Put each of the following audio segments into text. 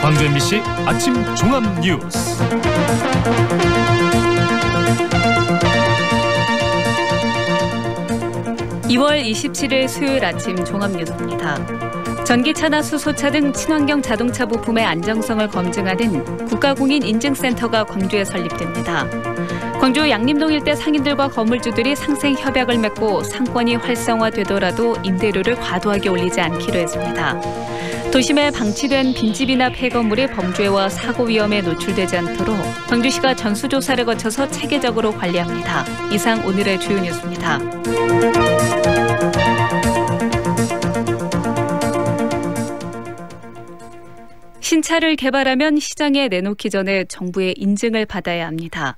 광주 MBC 아침 종합 뉴스. (2월 27일) 수요일 아침 종합 뉴스입니다. 전기차나 수소차 등 친환경 자동차 부품의 안정성을 검증하는 국가공인인증센터가 광주에 설립됩니다. 광주 양림동 일대 상인들과 건물주들이 상생 협약을 맺고 상권이 활성화되더라도 임대료를 과도하게 올리지 않기로 했습니다. 도심에 방치된 빈집이나 폐건물이 범죄와 사고 위험에 노출되지 않도록 광주시가 전수조사를 거쳐서 체계적으로 관리합니다. 이상 오늘의 주요 뉴스입니다. 신차를 개발하면 시장에 내놓기 전에 정부의 인증을 받아야 합니다.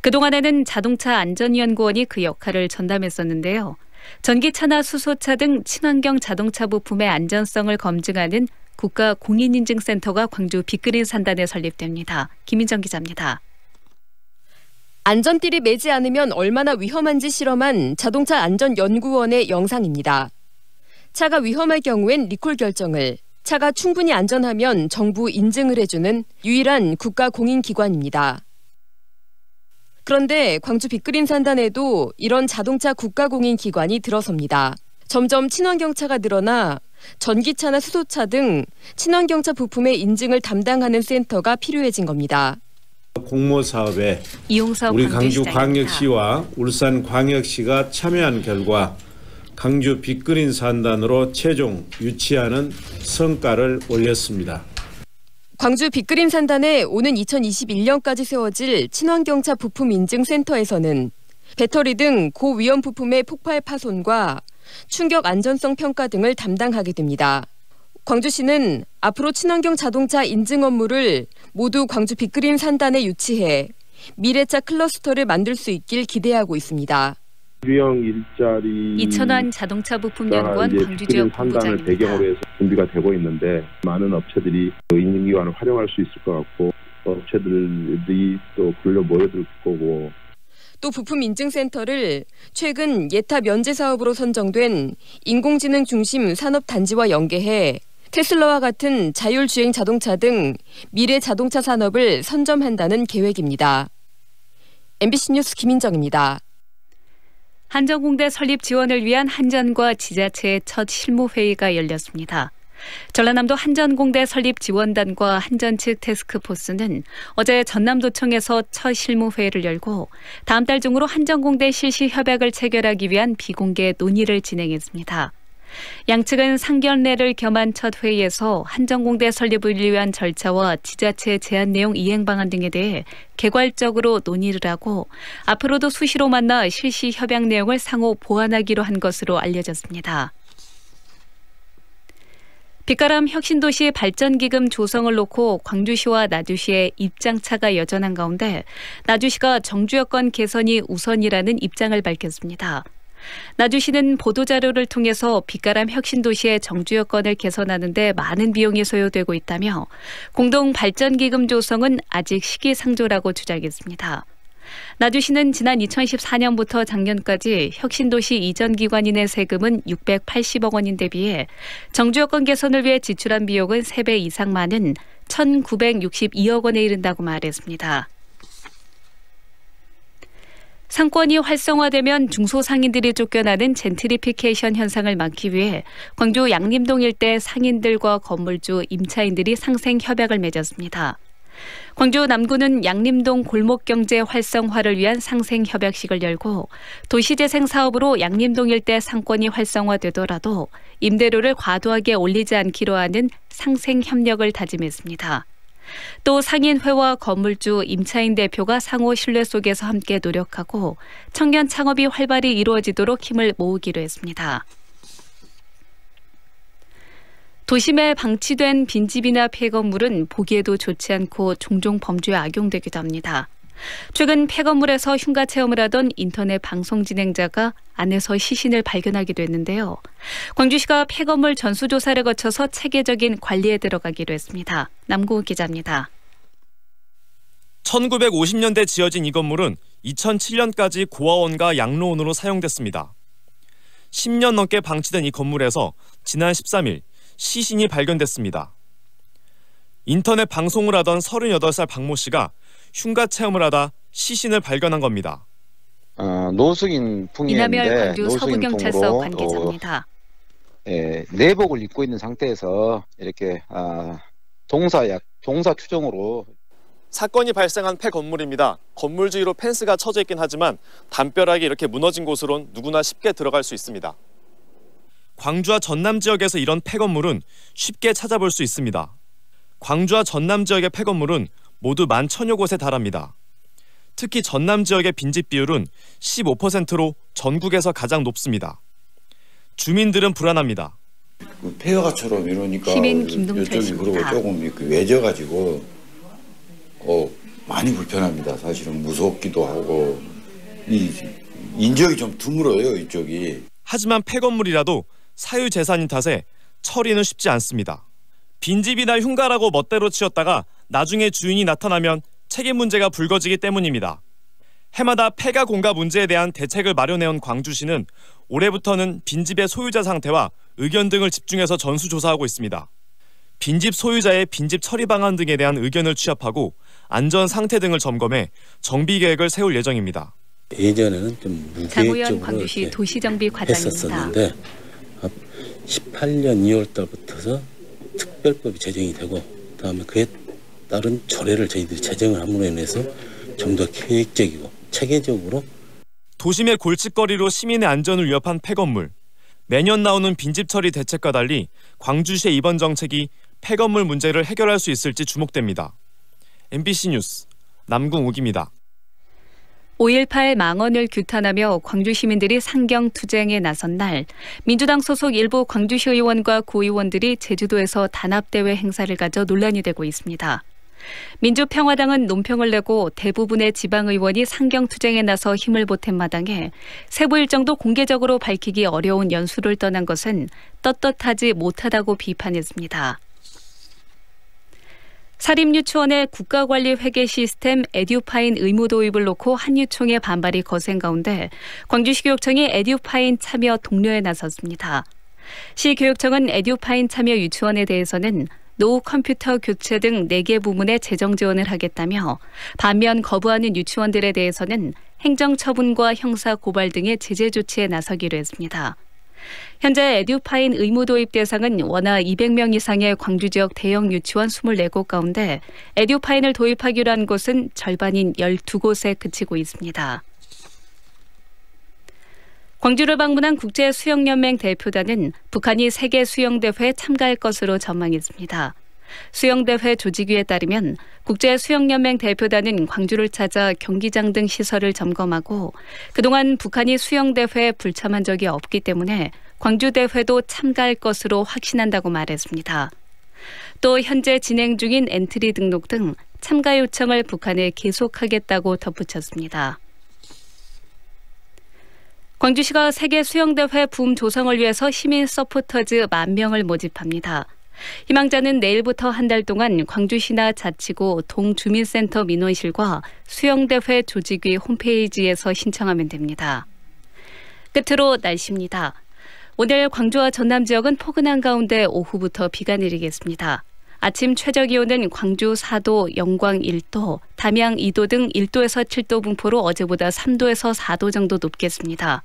그동안에는 자동차 안전연구원이 그 역할을 전담했었는데요. 전기차나 수소차 등 친환경 자동차 부품의 안전성을 검증하는 국가공인인증센터가 광주 빅그린 산단에 설립됩니다. 김민정 기자입니다. 안전띠를 매지 않으면 얼마나 위험한지 실험한 자동차 안전연구원의 영상입니다. 차가 위험할 경우엔 리콜 결정을, 차가 충분히 안전하면 정부 인증을 해주는 유일한 국가공인기관입니다. 그런데 광주 빅그린 산단에도 이런 자동차 국가공인기관이 들어섭니다. 점점 친환경차가 늘어나 전기차나 수소차 등 친환경차 부품의 인증을 담당하는 센터가 필요해진 겁니다. 공모사업에 우리 광주광역시와 울산광역시가 참여한 결과 광주 빅그린 산단으로 최종 유치하는 성과를 올렸습니다. 광주 빅그린 산단에 오는 2021년까지 세워질 친환경차 부품 인증센터에서는 배터리 등 고위험 부품의 폭발 파손과 충격 안전성 평가 등을 담당하게 됩니다. 광주시는 앞으로 친환경 자동차 인증 업무를 모두 광주 빅그린 산단에 유치해 미래차 클러스터를 만들 수 있길 기대하고 있습니다. 유형 일자리 이천환 자동차 부품 연구원 광주 지역 본부장입니다. 배경으로 해서 준비가 되고 있는데 많은 업체들이 인증기관을 활용할 수 있을 것 같고 업체들이 또 그걸로 모여들 거고. 또 부품 인증센터를 최근 예타 면제 사업으로 선정된 인공지능 중심 산업단지와 연계해 테슬라와 같은 자율주행 자동차 등 미래 자동차 산업을 선점한다는 계획입니다. MBC 뉴스 김민정입니다. 한전공대 설립 지원을 위한 한전과 지자체의 첫 실무회의가 열렸습니다. 전라남도 한전공대 설립 지원단과 한전 측 태스크포스는 어제 전남도청에서 첫 실무회의를 열고 다음 달 중으로 한전공대 실시 협약을 체결하기 위한 비공개 논의를 진행했습니다. 양측은 상견례를 겸한 첫 회의에서 한전공대 설립을 위한 절차와 지자체 제안 내용 이행 방안 등에 대해 개괄적으로 논의를 하고 앞으로도 수시로 만나 실시 협약 내용을 상호 보완하기로 한 것으로 알려졌습니다. 빛가람 혁신도시 발전기금 조성을 놓고 광주시와 나주시의 입장차가 여전한 가운데 나주시가 정주여건 개선이 우선이라는 입장을 밝혔습니다. 나주시는 보도자료를 통해서 빛가람 혁신도시의 정주여건을 개선하는 데 많은 비용이 소요되고 있다며 공동발전기금 조성은 아직 시기상조라고 주장했습니다. 나주시는 지난 2014년부터 작년까지 혁신도시 이전 기관인의 세금은 680억 원인데 비해 정주여건 개선을 위해 지출한 비용은 3배 이상 많은 1,962억 원에 이른다고 말했습니다. 상권이 활성화되면 중소상인들이 쫓겨나는 젠트리피케이션 현상을 막기 위해 광주 양림동 일대 상인들과 건물주, 임차인들이 상생 협약을 맺었습니다. 광주 남구는 양림동 골목경제 활성화를 위한 상생 협약식을 열고 도시재생 사업으로 양림동 일대 상권이 활성화되더라도 임대료를 과도하게 올리지 않기로 하는 상생 협력을 다짐했습니다. 또 상인회와 건물주, 임차인 대표가 상호 신뢰 속에서 함께 노력하고 청년 창업이 활발히 이루어지도록 힘을 모으기로 했습니다. 도심에 방치된 빈집이나 폐건물은 보기에도 좋지 않고 종종 범죄에 악용되기도 합니다. 최근 폐건물에서 흉가 체험을 하던 인터넷 방송 진행자가 안에서 시신을 발견하기도 했는데요. 광주시가 폐건물 전수조사를 거쳐서 체계적인 관리에 들어가기로 했습니다. 남궁욱 기자입니다. 1950년대 지어진 이 건물은 2007년까지 고아원과 양로원으로 사용됐습니다. 10년 넘게 방치된 이 건물에서 지난 13일 시신이 발견됐습니다. 인터넷 방송을 하던 38살 박모 씨가 흉가 체험을 하다 시신을 발견한 겁니다. 노숙인 풍이었는데 이남열 광주 서부경찰서 관계자입니다. 내복을 입고 있는 상태에서 이렇게 동사 추정으로 사건이 발생한 폐건물입니다. 건물 주위로 펜스가 쳐져 있긴 하지만 담벼락이 이렇게 무너진 곳으론 누구나 쉽게 들어갈 수 있습니다. 광주와 전남 지역에서 이런 폐건물은 쉽게 찾아볼 수 있습니다. 광주와 전남 지역의 폐건물은 모두 11,000여 곳에 달합니다. 특히 전남 지역의 빈집 비율은 15%로 전국에서 가장 높습니다. 주민들은 불안합니다. 폐허가처럼 이러니까 시민 김동철 이쪽이 그리고 조금 외져가지고 많이 불편합니다. 사실은 무섭기도 하고 인적이 좀 드물어요, 이쪽이. 하지만 폐건물이라도 사유재산인 탓에 처리는 쉽지 않습니다. 빈집이나 흉가라고 멋대로 치웠다가 나중에 주인이 나타나면 책임 문제가 불거지기 때문입니다. 해마다 폐가 공가 문제에 대한 대책을 마련해온 광주시는 올해부터는 빈집의 소유자 상태와 의견 등을 집중해서 전수조사하고 있습니다. 빈집 소유자의 빈집 처리 방안 등에 대한 의견을 취합하고 안전 상태 등을 점검해 정비 계획을 세울 예정입니다. 예전에는 좀 무계획적으로 광주시 도시정비과장입니다. 했었었는데 18년 2월 달부터서 특별법이 제정이 되고 그다음에 그에 따른 조례를 저희들이 제정을 함으로 인해서 좀 더 계획적이고 체계적으로 도심의 골칫거리로 시민의 안전을 위협한 폐건물. 매년 나오는 빈집 처리 대책과 달리 광주시의 이번 정책이 폐건물 문제를 해결할 수 있을지 주목됩니다. MBC 뉴스 남궁욱입니다. 5.18 망언을 규탄하며 광주 시민들이 상경투쟁에 나선 날 민주당 소속 일부 광주시 의원과 구의원들이 제주도에서 단합대회 행사를 가져 논란이 되고 있습니다. 민주평화당은 논평을 내고 대부분의 지방의원이 상경투쟁에 나서 힘을 보탠 마당에 세부 일정도 공개적으로 밝히기 어려운 연수를 떠난 것은 떳떳하지 못하다고 비판했습니다. 사립유치원의 국가관리 회계 시스템 에듀파인 의무 도입을 놓고 한유총의 반발이 거센 가운데 광주시 교육청이 에듀파인 참여 독려에 나섰습니다. 시 교육청은 에듀파인 참여 유치원에 대해서는 노후 컴퓨터 교체 등 4개 부문에 재정 지원을 하겠다며 반면 거부하는 유치원들에 대해서는 행정처분과 형사 고발 등의 제재 조치에 나서기로 했습니다. 현재 에듀파인 의무 도입 대상은 원화 200명 이상의 광주 지역 대형 유치원 24곳 가운데 에듀파인을 도입하기로 한 곳은 절반인 12곳에 그치고 있습니다. 광주를 방문한 국제수영연맹 대표단은 북한이 세계 수영대회에 참가할 것으로 전망했습니다. 수영대회 조직위에 따르면 국제수영연맹 대표단은 광주를 찾아 경기장 등 시설을 점검하고 그동안 북한이 수영대회에 불참한 적이 없기 때문에 광주대회도 참가할 것으로 확신한다고 말했습니다. 또 현재 진행 중인 엔트리 등록 등 참가 요청을 북한에 계속하겠다고 덧붙였습니다. 광주시가 세계 수영대회 붐 조성을 위해서 시민 서포터즈 10,000명을 모집합니다. 희망자는 내일부터 한 달 동안 광주시나 자치구 동주민센터 민원실과 수영대회 조직위 홈페이지에서 신청하면 됩니다. 끝으로 날씨입니다. 오늘 광주와 전남 지역은 포근한 가운데 오후부터 비가 내리겠습니다. 아침 최저기온은 광주 4도, 영광 1도, 담양 2도 등 1도에서 7도 분포로 어제보다 3도에서 4도 정도 높겠습니다.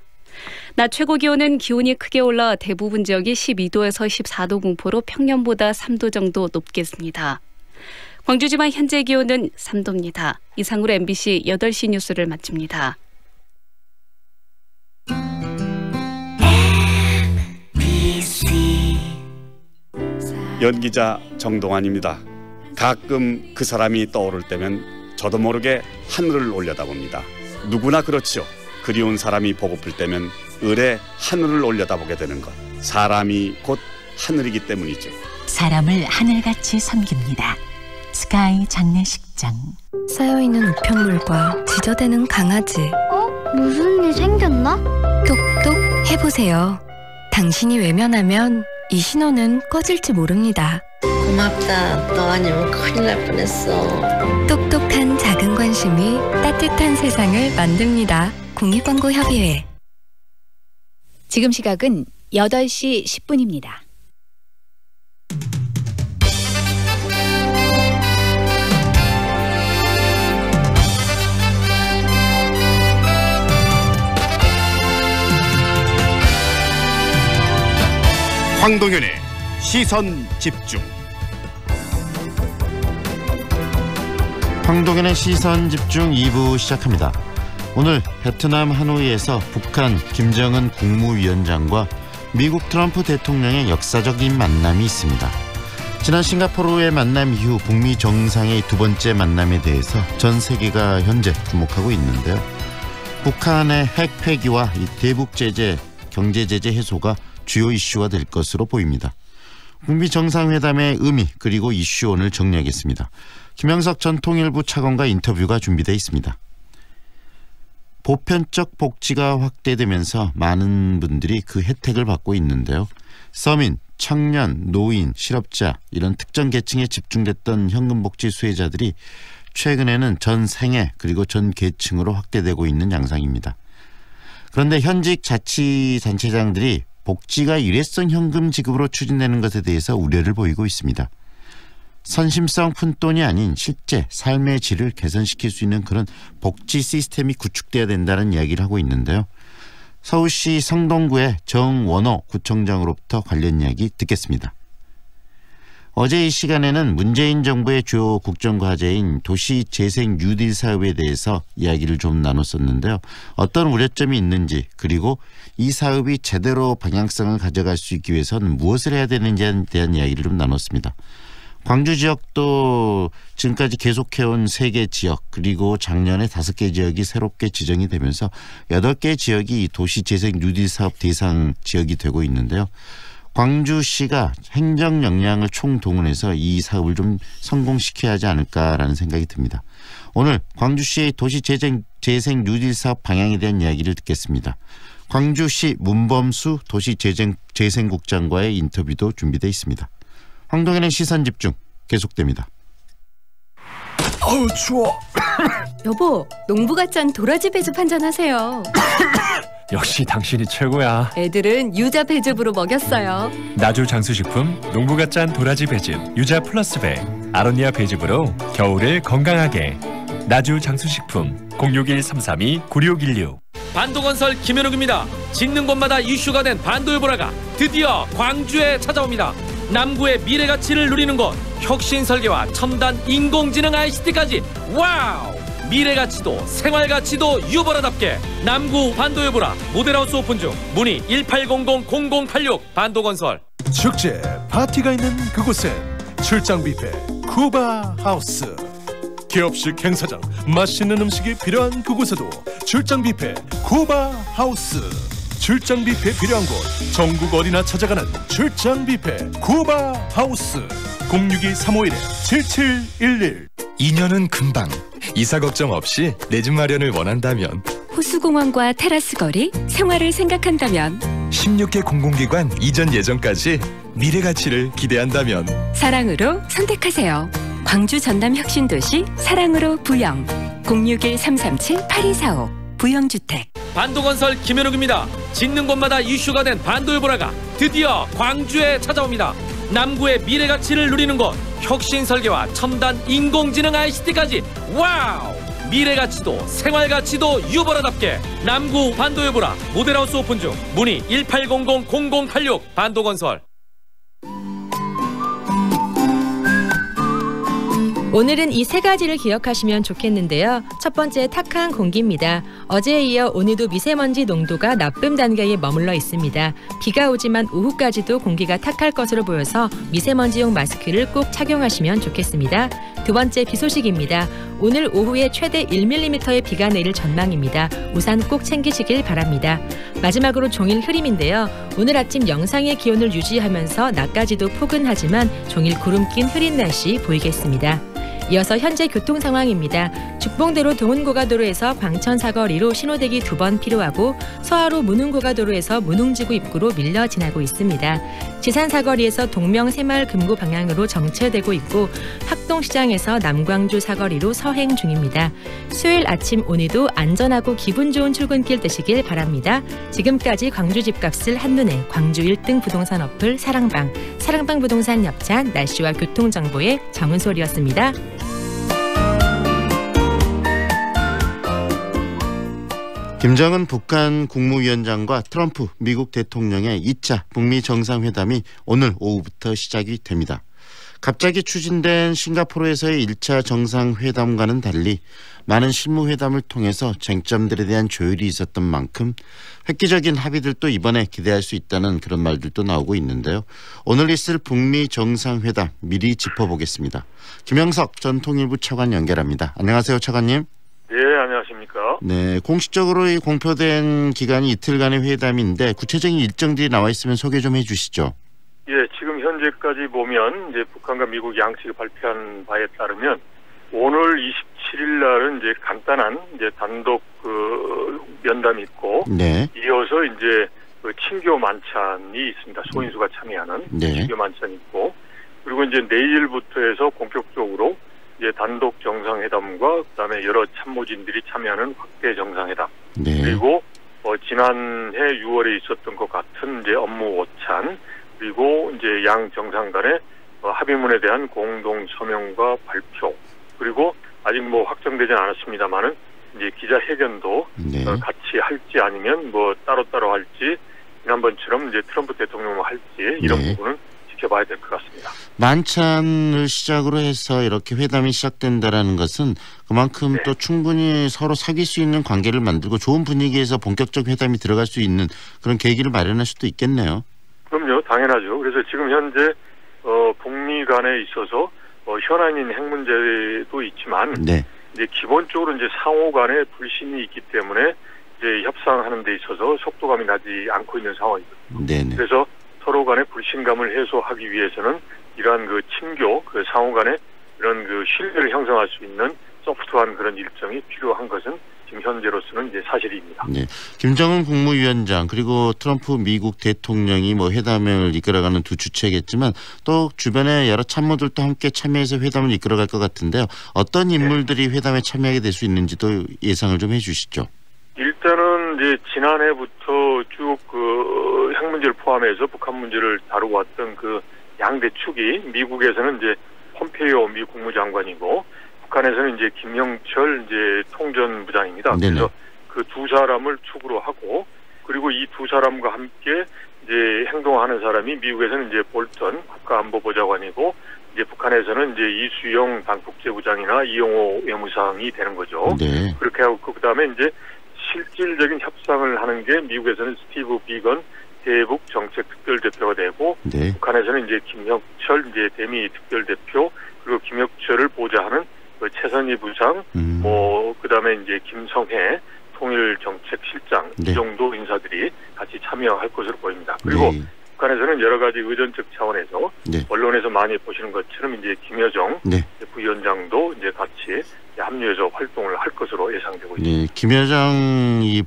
낮 최고기온은 기온이 크게 올라 대부분 지역이 12도에서 14도 분포로 평년보다 3도 정도 높겠습니다. 광주지방 현재 기온은 3도입니다. 이상으로 MBC 8시 뉴스를 마칩니다. 연기자 정동환입니다. 가끔 그 사람이 떠오를 때면 저도 모르게 하늘을 올려다봅니다. 누구나 그렇죠. 그리운 사람이 보고플 때면 을에 하늘을 올려다보게 되는 것. 사람이 곧 하늘이기 때문이죠. 사람을 하늘같이 섬깁니다. 스카이 장례식장. 쌓여있는 우편물과 지저대는 강아지. 무슨 일 생겼나? 똑똑 해보세요. 당신이 외면하면 이 신호는 꺼질지 모릅니다. 고맙다. 너 아니면 큰일 날 뻔했어. 똑똑한 작은 관심이 따뜻한 세상을 만듭니다. 공익광고협의회. 지금 시각은 8시 10분입니다. 황동현의 시선집중. 황동현의 시선집중 2부 시작합니다. 오늘 베트남 하노이에서 북한 김정은 국무위원장과 미국 트럼프 대통령의 역사적인 만남이 있습니다. 지난 싱가포르의 만남 이후 북미 정상의 두 번째 만남에 대해서 전 세계가 현재 주목하고 있는데요. 북한의 핵 폐기와 이 대북 제재, 경제 제재 해소가 주요 이슈가 될 것으로 보입니다. 북미 정상회담의 의미 그리고 이슈 오늘 정리하겠습니다. 김영석 전 통일부 차관과 인터뷰가 준비되어 있습니다. 보편적 복지가 확대되면서 많은 분들이 그 혜택을 받고 있는데요. 서민, 청년, 노인, 실업자 이런 특정 계층에 집중됐던 현금복지 수혜자들이 최근에는 전 생애 그리고 전 계층으로 확대되고 있는 양상입니다. 그런데 현직 자치단체장들이 복지가 일회성 현금 지급으로 추진되는 것에 대해서 우려를 보이고 있습니다. 선심성 푼돈이 아닌 실제 삶의 질을 개선시킬 수 있는 그런 복지 시스템이 구축돼야 된다는 이야기를 하고 있는데요. 서울시 성동구의 정원호 구청장으로부터 관련 이야기 듣겠습니다. 어제 이 시간에는 문재인 정부의 주요 국정과제인 도시재생 뉴딜 사업에 대해서 이야기를 좀 나눴었는데요. 어떤 우려점이 있는지 그리고 이 사업이 제대로 방향성을 가져갈 수 있기 위해서는 무엇을 해야 되는지에 대한 이야기를 좀 나눴습니다. 광주 지역도 지금까지 계속해온 3개 지역 그리고 작년에 5개 지역이 새롭게 지정이 되면서 8개 지역이 도시재생 뉴딜 사업 대상 지역이 되고 있는데요. 광주시가 행정 역량을 총동원해서 이 사업을 좀 성공시켜야 하지 않을까라는 생각이 듭니다. 오늘 광주시의 도시재생 뉴딜 사업 방향에 대한 이야기를 듣겠습니다. 광주시 문범수 도시재생국장과의 인터뷰도 준비되어 있습니다. 황동현의 시선집중 계속됩니다. 어우 추워. 여보, 농부가 짠 도라지 배즙 한잔 하세요. 역시 당신이 최고야. 애들은 유자 배즙으로 먹였어요. 나주 장수식품 농부가 짠 도라지 배즙 유자 플러스 배 아로니아 배즙으로 겨울을 건강하게. 나주 장수식품 061-332-9616. 반도건설 김현욱입니다. 짓는 곳마다 이슈가 된 반도요보라가 드디어 광주에 찾아옵니다. 남구의 미래가치를 누리는 곳, 혁신설계와 첨단 인공지능 ICT까지 와우! 미래가치도 생활가치도 유보라답게 남구 반도요보라 모델하우스 오픈 중. 문의 1800-0086 반도건설. 축제 파티가 있는 그곳엔 출장 뷔페 쿠바 하우스. 기업식 행사장 맛있는 음식이 필요한 그곳에도 출장 뷔페 쿠바 하우스. 출장 뷔페 필요한 곳 전국 어디나 찾아가는 출장 뷔페 쿠바 하우스. 062-351-7711. 2년은 금방. 이사 걱정 없이 내 집 마련을 원한다면, 호수공원과 테라스 거리, 생활을 생각한다면, 16개 공공기관 이전 예정까지 미래가치를 기대한다면 사랑으로 선택하세요. 광주 전남 혁신도시 사랑으로 부영. 061-337-8245 부영주택. 반도건설 김현욱입니다. 짓는 곳마다 이슈가 된 반도요보라가 드디어 광주에 찾아옵니다. 남구의 미래가치를 누리는 곳, 혁신설계와 첨단 인공지능 ICT까지 와우! 미래가치도 생활가치도 유보라답게 남구 반도요보라 모델하우스 오픈 중. 문의 1800-0086 반도건설. 오늘은 이 3가지를 기억하시면 좋겠는데요. 첫 번째, 탁한 공기입니다. 어제에 이어 오늘도 미세먼지 농도가 나쁨 단계에 머물러 있습니다. 비가 오지만 오후까지도 공기가 탁할 것으로 보여서 미세먼지용 마스크를 꼭 착용하시면 좋겠습니다. 두 번째, 비 소식입니다. 오늘 오후에 최대 1mm의 비가 내릴 전망입니다. 우산 꼭 챙기시길 바랍니다. 마지막으로 종일 흐림인데요. 오늘 아침 영상의 기온을 유지하면서 낮까지도 포근하지만 종일 구름 낀 흐린 날씨 보이겠습니다. 이어서 현재 교통 상황입니다. 죽봉대로 동운고가도로에서 광천 사거리로 신호대기 2번 필요하고 서하로 문흥고가도로에서 문흥지구 입구로 밀려 지나고 있습니다. 지산 사거리에서 동명 새마을 금고 방향으로 정체되고 있고 학동시장에서 남광주 사거리로 서행 중입니다. 수요일 아침 오늘도 안전하고 기분 좋은 출근길 되시길 바랍니다. 지금까지 광주 집값을 한눈에 광주 1등 부동산 어플 사랑방 부동산 협찬 날씨와 교통정보의 정은솔이었습니다. 김정은 북한 국무위원장과 트럼프 미국 대통령의 2차 북미 정상회담이 오늘 오후부터 시작이 됩니다. 갑자기 추진된 싱가포르에서의 1차 정상회담과는 달리 많은 실무회담을 통해서 쟁점들에 대한 조율이 있었던 만큼 획기적인 합의들도 이번에 기대할 수 있다는 그런 말들도 나오고 있는데요. 오늘 있을 북미 정상회담 미리 짚어보겠습니다. 김영석 전 통일부 차관 연결합니다. 안녕하세요, 차관님. 네, 안녕하십니까. 네, 공식적으로 공표된 기간이 이틀간의 회담인데 구체적인 일정들이 나와 있으면 소개 좀 해주시죠. 예, 지금 현재까지 보면 이제 북한과 미국 양측이 발표한 바에 따르면 오늘 27일 날은 이제 간단한 이제 단독 면담이 있고, 네. 이어서 이제 친교 만찬이 있습니다. 소인수가 참여하는 친교 만찬이 있고, 그리고 이제 내일부터 해서 본격적으로 이제 단독 정상회담과 그다음에 여러 참모진들이 참여하는 확대 정상회담, 그리고 지난해 6월에 있었던 것 같은 이제 업무 오찬, 그리고 이제 양 정상 간의 합의문에 대한 공동 서명과 발표, 그리고 아직 뭐 확정되지는 않았습니다만은 이제 기자회견도 같이 할지 아니면 뭐 따로따로 할지, 지난번처럼 이제 트럼프 대통령만 할지 이런 부분은 지켜봐야 될 것 같습니다. 만찬을 시작으로 해서 이렇게 회담이 시작된다라는 것은 그만큼 또 충분히 서로 사귈 수 있는 관계를 만들고 좋은 분위기에서 본격적 회담이 들어갈 수 있는 그런 계기를 마련할 수도 있겠네요. 그럼요, 당연하죠. 그래서 지금 현재 북미 간에 있어서 현안인 핵 문제도 있지만 이제 기본적으로 이제 상호 간에 불신이 있기 때문에 이제 협상하는 데 있어서 속도감이 나지 않고 있는 상황이거든요. 그래서 서로 간의 불신감을 해소하기 위해서는 이러한 친교, 상호 간에 이런 신뢰를 형성할 수 있는 소프트한 그런 일정이 필요한 것은 지금 현재로서는 이제 사실입니다. 네, 김정은 국무위원장 그리고 트럼프 미국 대통령이 뭐 회담을 이끌어가는 두 주체겠지만 또 주변에 여러 참모들도 함께 참여해서 회담을 이끌어갈 것 같은데요. 어떤 인물들이 회담에 참여하게 될 수 있는지도 예상을 좀 해주시죠. 일단은 이제 지난해부터 쭉 핵 문제를 포함해서 북한 문제를 다루어왔던 양대 축이, 미국에서는 이제 폼페이오 미 국무장관이고 북한에서는 이제 김영철 이제 통전부장입니다. 그래서 그 두 사람을 축으로 하고, 그리고 이 두 사람과 함께 이제 행동하는 사람이 미국에서는 이제 볼턴 국가안보보좌관이고, 이제 북한에서는 이제 이수영 당국제부장이나 이용호 외무상이 되는 거죠. 그렇게 하고 그다음에 이제 실질적인 협상을 하는 게 미국에서는 스티브 비건 대북 정책 특별대표가 되고, 북한에서는 이제 김혁철 이제 대미 특별대표, 그리고 김혁철을 보좌하는 최선희 부상, 그다음에 이제 김성해 통일정책실장, 이 정도 인사들이 같이 참여할 것으로 보입니다. 그리고 북한에서는 여러 가지 의전적 차원에서 언론에서 많이 보시는 것처럼 이제 김여정 부위원장도 이제 같이 합류해서 활동을 할 것으로 예상되고 있습니다. 김여정 이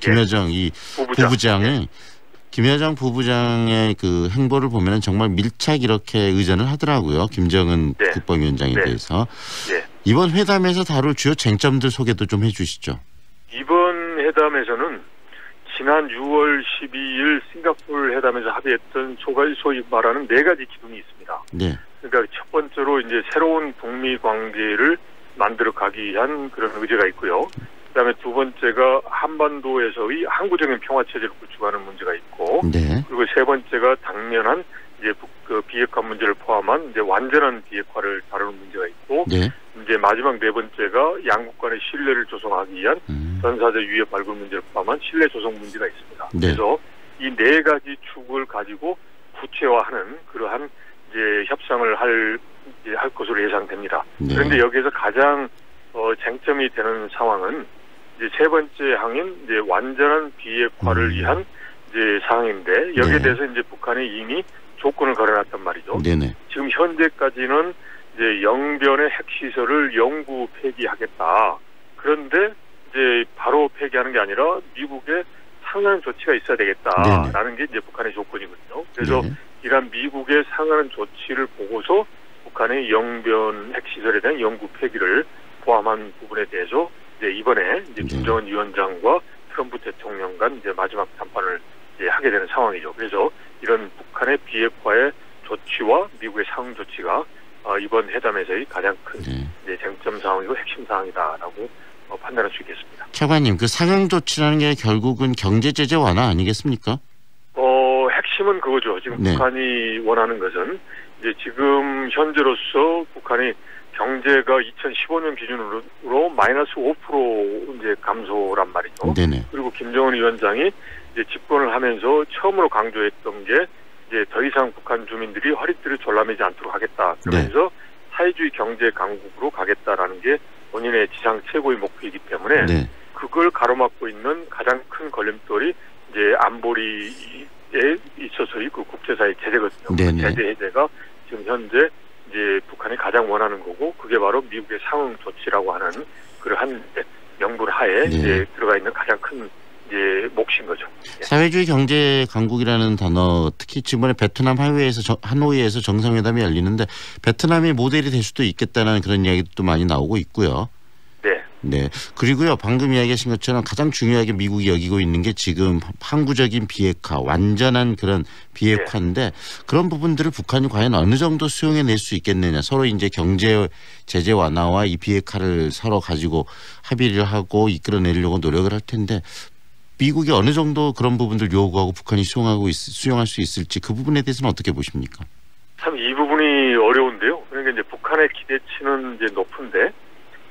김여정 이 부부장의 김여정 부부장의 그 행보를 보면 정말 밀착 이렇게 의전을 하더라고요. 김정은 국방위원장에 대해서. 이번 회담에서 다룰 주요 쟁점들 소개도 좀 해주시죠. 이번 회담에서는 지난 6월 12일 싱가포르 회담에서 합의했던 소위 말하는 4가지 기둥이 있습니다. 그러니까 첫 번째로 이제 새로운 북미 관계를 만들어 가기 위한 그런 의제가 있고요. 그다음에 두 번째가 한반도에서의 항구적인 평화 체제를 구축하는 문제가 있고, 그리고 세 번째가 당면한 이제 비핵화 문제를 포함한 이제 완전한 비핵화를 다루는 문제가 있고, 이제 마지막 네 번째가 양국 간의 신뢰를 조성하기 위한 전사적 유해 발굴 문제를 포함한 신뢰 조성 문제가 있습니다. 그래서 이 4가지 축을 가지고 구체화하는 그러한 이제 협상을 할 것으로 예상됩니다. 그런데 여기에서 가장 쟁점이 되는 상황은 이제 세 번째 항인 이제 완전한 비핵화를 위한 이제 사항인데, 여기에 대해서 이제 북한이 이미 조건을 걸어놨단 말이죠. 지금 현재까지는 이제 영변의 핵시설을 영구 폐기하겠다. 그런데 이제 바로 폐기하는 게 아니라 미국의 상한 조치가 있어야 되겠다라는 게 이제 북한의 조건이거든요. 그래서 이런 미국의 상한 조치를 보고서 북한의 영변 핵시설에 대한 영구 폐기를 포함한 부분에 대해서 이제 이번에 이제 김정은 위원장과 트럼프 대통령 간 이제 마지막 담판을 이제 하게 되는 상황이죠. 그래서 이런 북한의 비핵화의 조치와 미국의 상응 조치가 이번 회담에서의 가장 큰 이제 쟁점 사항이고 핵심 사항이다라고 판단할 수 있겠습니다. 차관님, 그 상응 조치라는 게 결국은 경제 제재 완화 아니겠습니까? 핵심은 그거죠. 지금 북한이 원하는 것은 이제 지금 현재로서 북한이 경제가 2015년 기준으로 마이너스 5% 이제 감소란 말이죠. 네네. 그리고 김정은 위원장이 이제 집권을 하면서 처음으로 강조했던 게 이제 더 이상 북한 주민들이 허리띠를 졸라매지 않도록 하겠다. 그러면서 사회주의 경제 강국으로 가겠다라는 게 본인의 지상 최고의 목표이기 때문에 그걸 가로막고 있는 가장 큰 걸림돌이 이제 안보리에 있어서의 그 국제사회 제재거든요. 그 제재 해제가 지금 현재 이제 북한이 가장 원하는 거고 그게 바로 미국의 상응 조치라고 하는 그러한 명분 하에 이제 들어가 있는 가장 큰 이제 몫인 거죠. 사회주의 경제 강국이라는 단어, 특히 지난번에 베트남 하노이에서 정상회담이 열리는데 베트남이 모델이 될 수도 있겠다는 그런 이야기도 많이 나오고 있고요. 네. 그리고요, 방금 이야기하신 것처럼 가장 중요하게 미국이 여기고 있는 게 지금 항구적인 비핵화, 완전한 그런 비핵화인데 그런 부분들을 북한이 과연 어느 정도 수용해낼 수 있겠느냐. 서로 이제 경제 제재 완화와 이 비핵화를 서로 가지고 합의를 하고 이끌어내려고 노력을 할 텐데 미국이 어느 정도 그런 부분들 요구하고 북한이 수용할 수 있을지 그 부분에 대해서는 어떻게 보십니까? 참 이 부분이 어려운데요. 그러니까 이제 북한의 기대치는 이제 높은데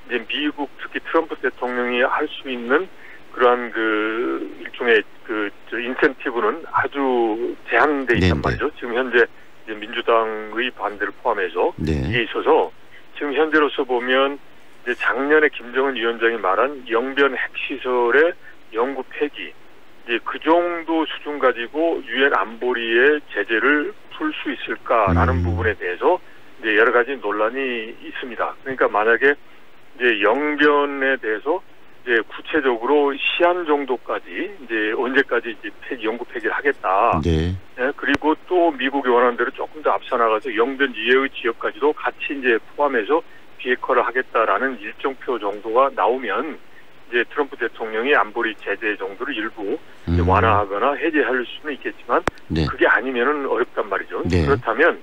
이제 미국 특히 트럼프 대통령이 할 수 있는 그러한 그 일종의 그 인센티브는 아주 제한돼 있단 말이죠. 지금 현재 이제 민주당의 반대를 포함해서 이게 있어서 지금 현재로서 보면 이제 작년에 김정은 위원장이 말한 영변 핵시설의 영구 폐기 이제 그 정도 수준 가지고 유엔 안보리의 제재를 풀 수 있을까라는 부분에 대해서 이제 여러 가지 논란이 있습니다. 그러니까 만약에 이제 영변에 대해서 이제 구체적으로 시한 정도까지 이제 언제까지 이제 영구 폐기를 하겠다. 그리고 또 미국이 원하는 대로 조금 더 앞서 나가서 영변 이외의 지역까지도 같이 이제 포함해서 비핵화를 하겠다라는 일정표 정도가 나오면 이제 트럼프 대통령이 안보리 제재 정도를 일부 이제 완화하거나 해제할 수는 있겠지만 그게 아니면은 어렵단 말이죠. 그렇다면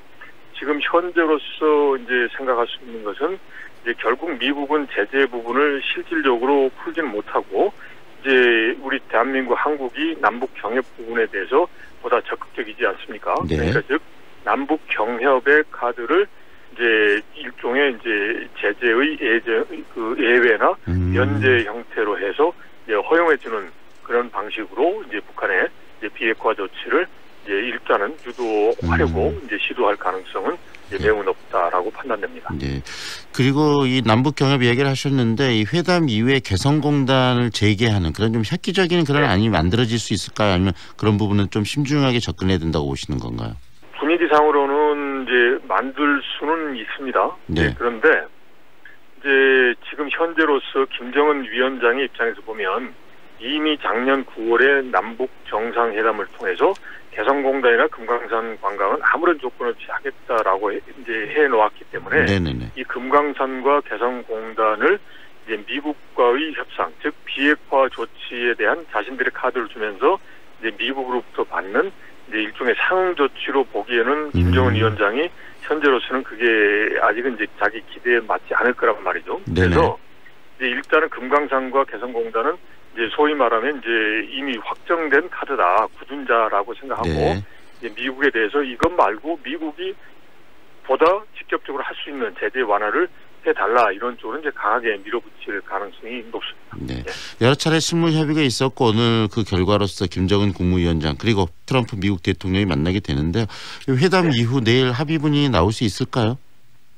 지금 현재로서 이제 생각할 수 있는 것은 이제 결국 미국은 제재 부분을 실질적으로 풀지는 못하고 이제 우리 대한민국 한국이 남북 경협 부분에 대해서 보다 적극적이지 않습니까? 그러니까 즉 남북 경협의 카드를 이제 일종의 이제 제재의 예외나 면제 형태로 해서 이제 허용해주는 그런 방식으로 이제 북한의 이제 비핵화 조치를 이제 일단은 유도하려고 이제 시도할 가능성은 이제 매우 높다라고 판단됩니다. 그리고 이 남북 경협 얘기를 하셨는데 이 회담 이후에 개성공단을 재개하는 그런 좀 획기적인 그런 안이 만들어질 수 있을까요? 아니면 그런 부분은 좀 신중하게 접근해야 된다고 보시는 건가요? 분위기상으로는 이제 만들 수는 있습니다. 그런데 이제 지금 현재로서 김정은 위원장의 입장에서 보면 이미 작년 9월에 남북 정상회담을 통해서 개성공단이나 금강산 관광은 아무런 조건 없이 하겠다라고 이제 해놓았기 때문에 이 금강산과 개성공단을 이제 미국과의 협상, 즉 비핵화 조치에 대한 자신들의 카드를 주면서 이제 미국으로부터 받는 이제 일종의 상응 조치로 보기에는 김정은 위원장이 현재로서는 그게 아직은 이제 자기 기대에 맞지 않을 거란 말이죠. 그래서 이제 일단은 금강산과 개성공단은 이제 소위 말하면 이제 이미 확정된 카드다, 굳은자라고 생각하고 이제 미국에 대해서 이것 말고 미국이 보다 직접적으로 할 수 있는 제재 완화를 해달라 이런 쪽으로 이제 강하게 밀어붙일 가능성이 높습니다. 여러 차례 실무 협의가 있었고 오늘 그 결과로서 김정은 국무위원장 그리고 트럼프 미국 대통령이 만나게 되는데요. 회담 이후 내일 합의문이 나올 수 있을까요?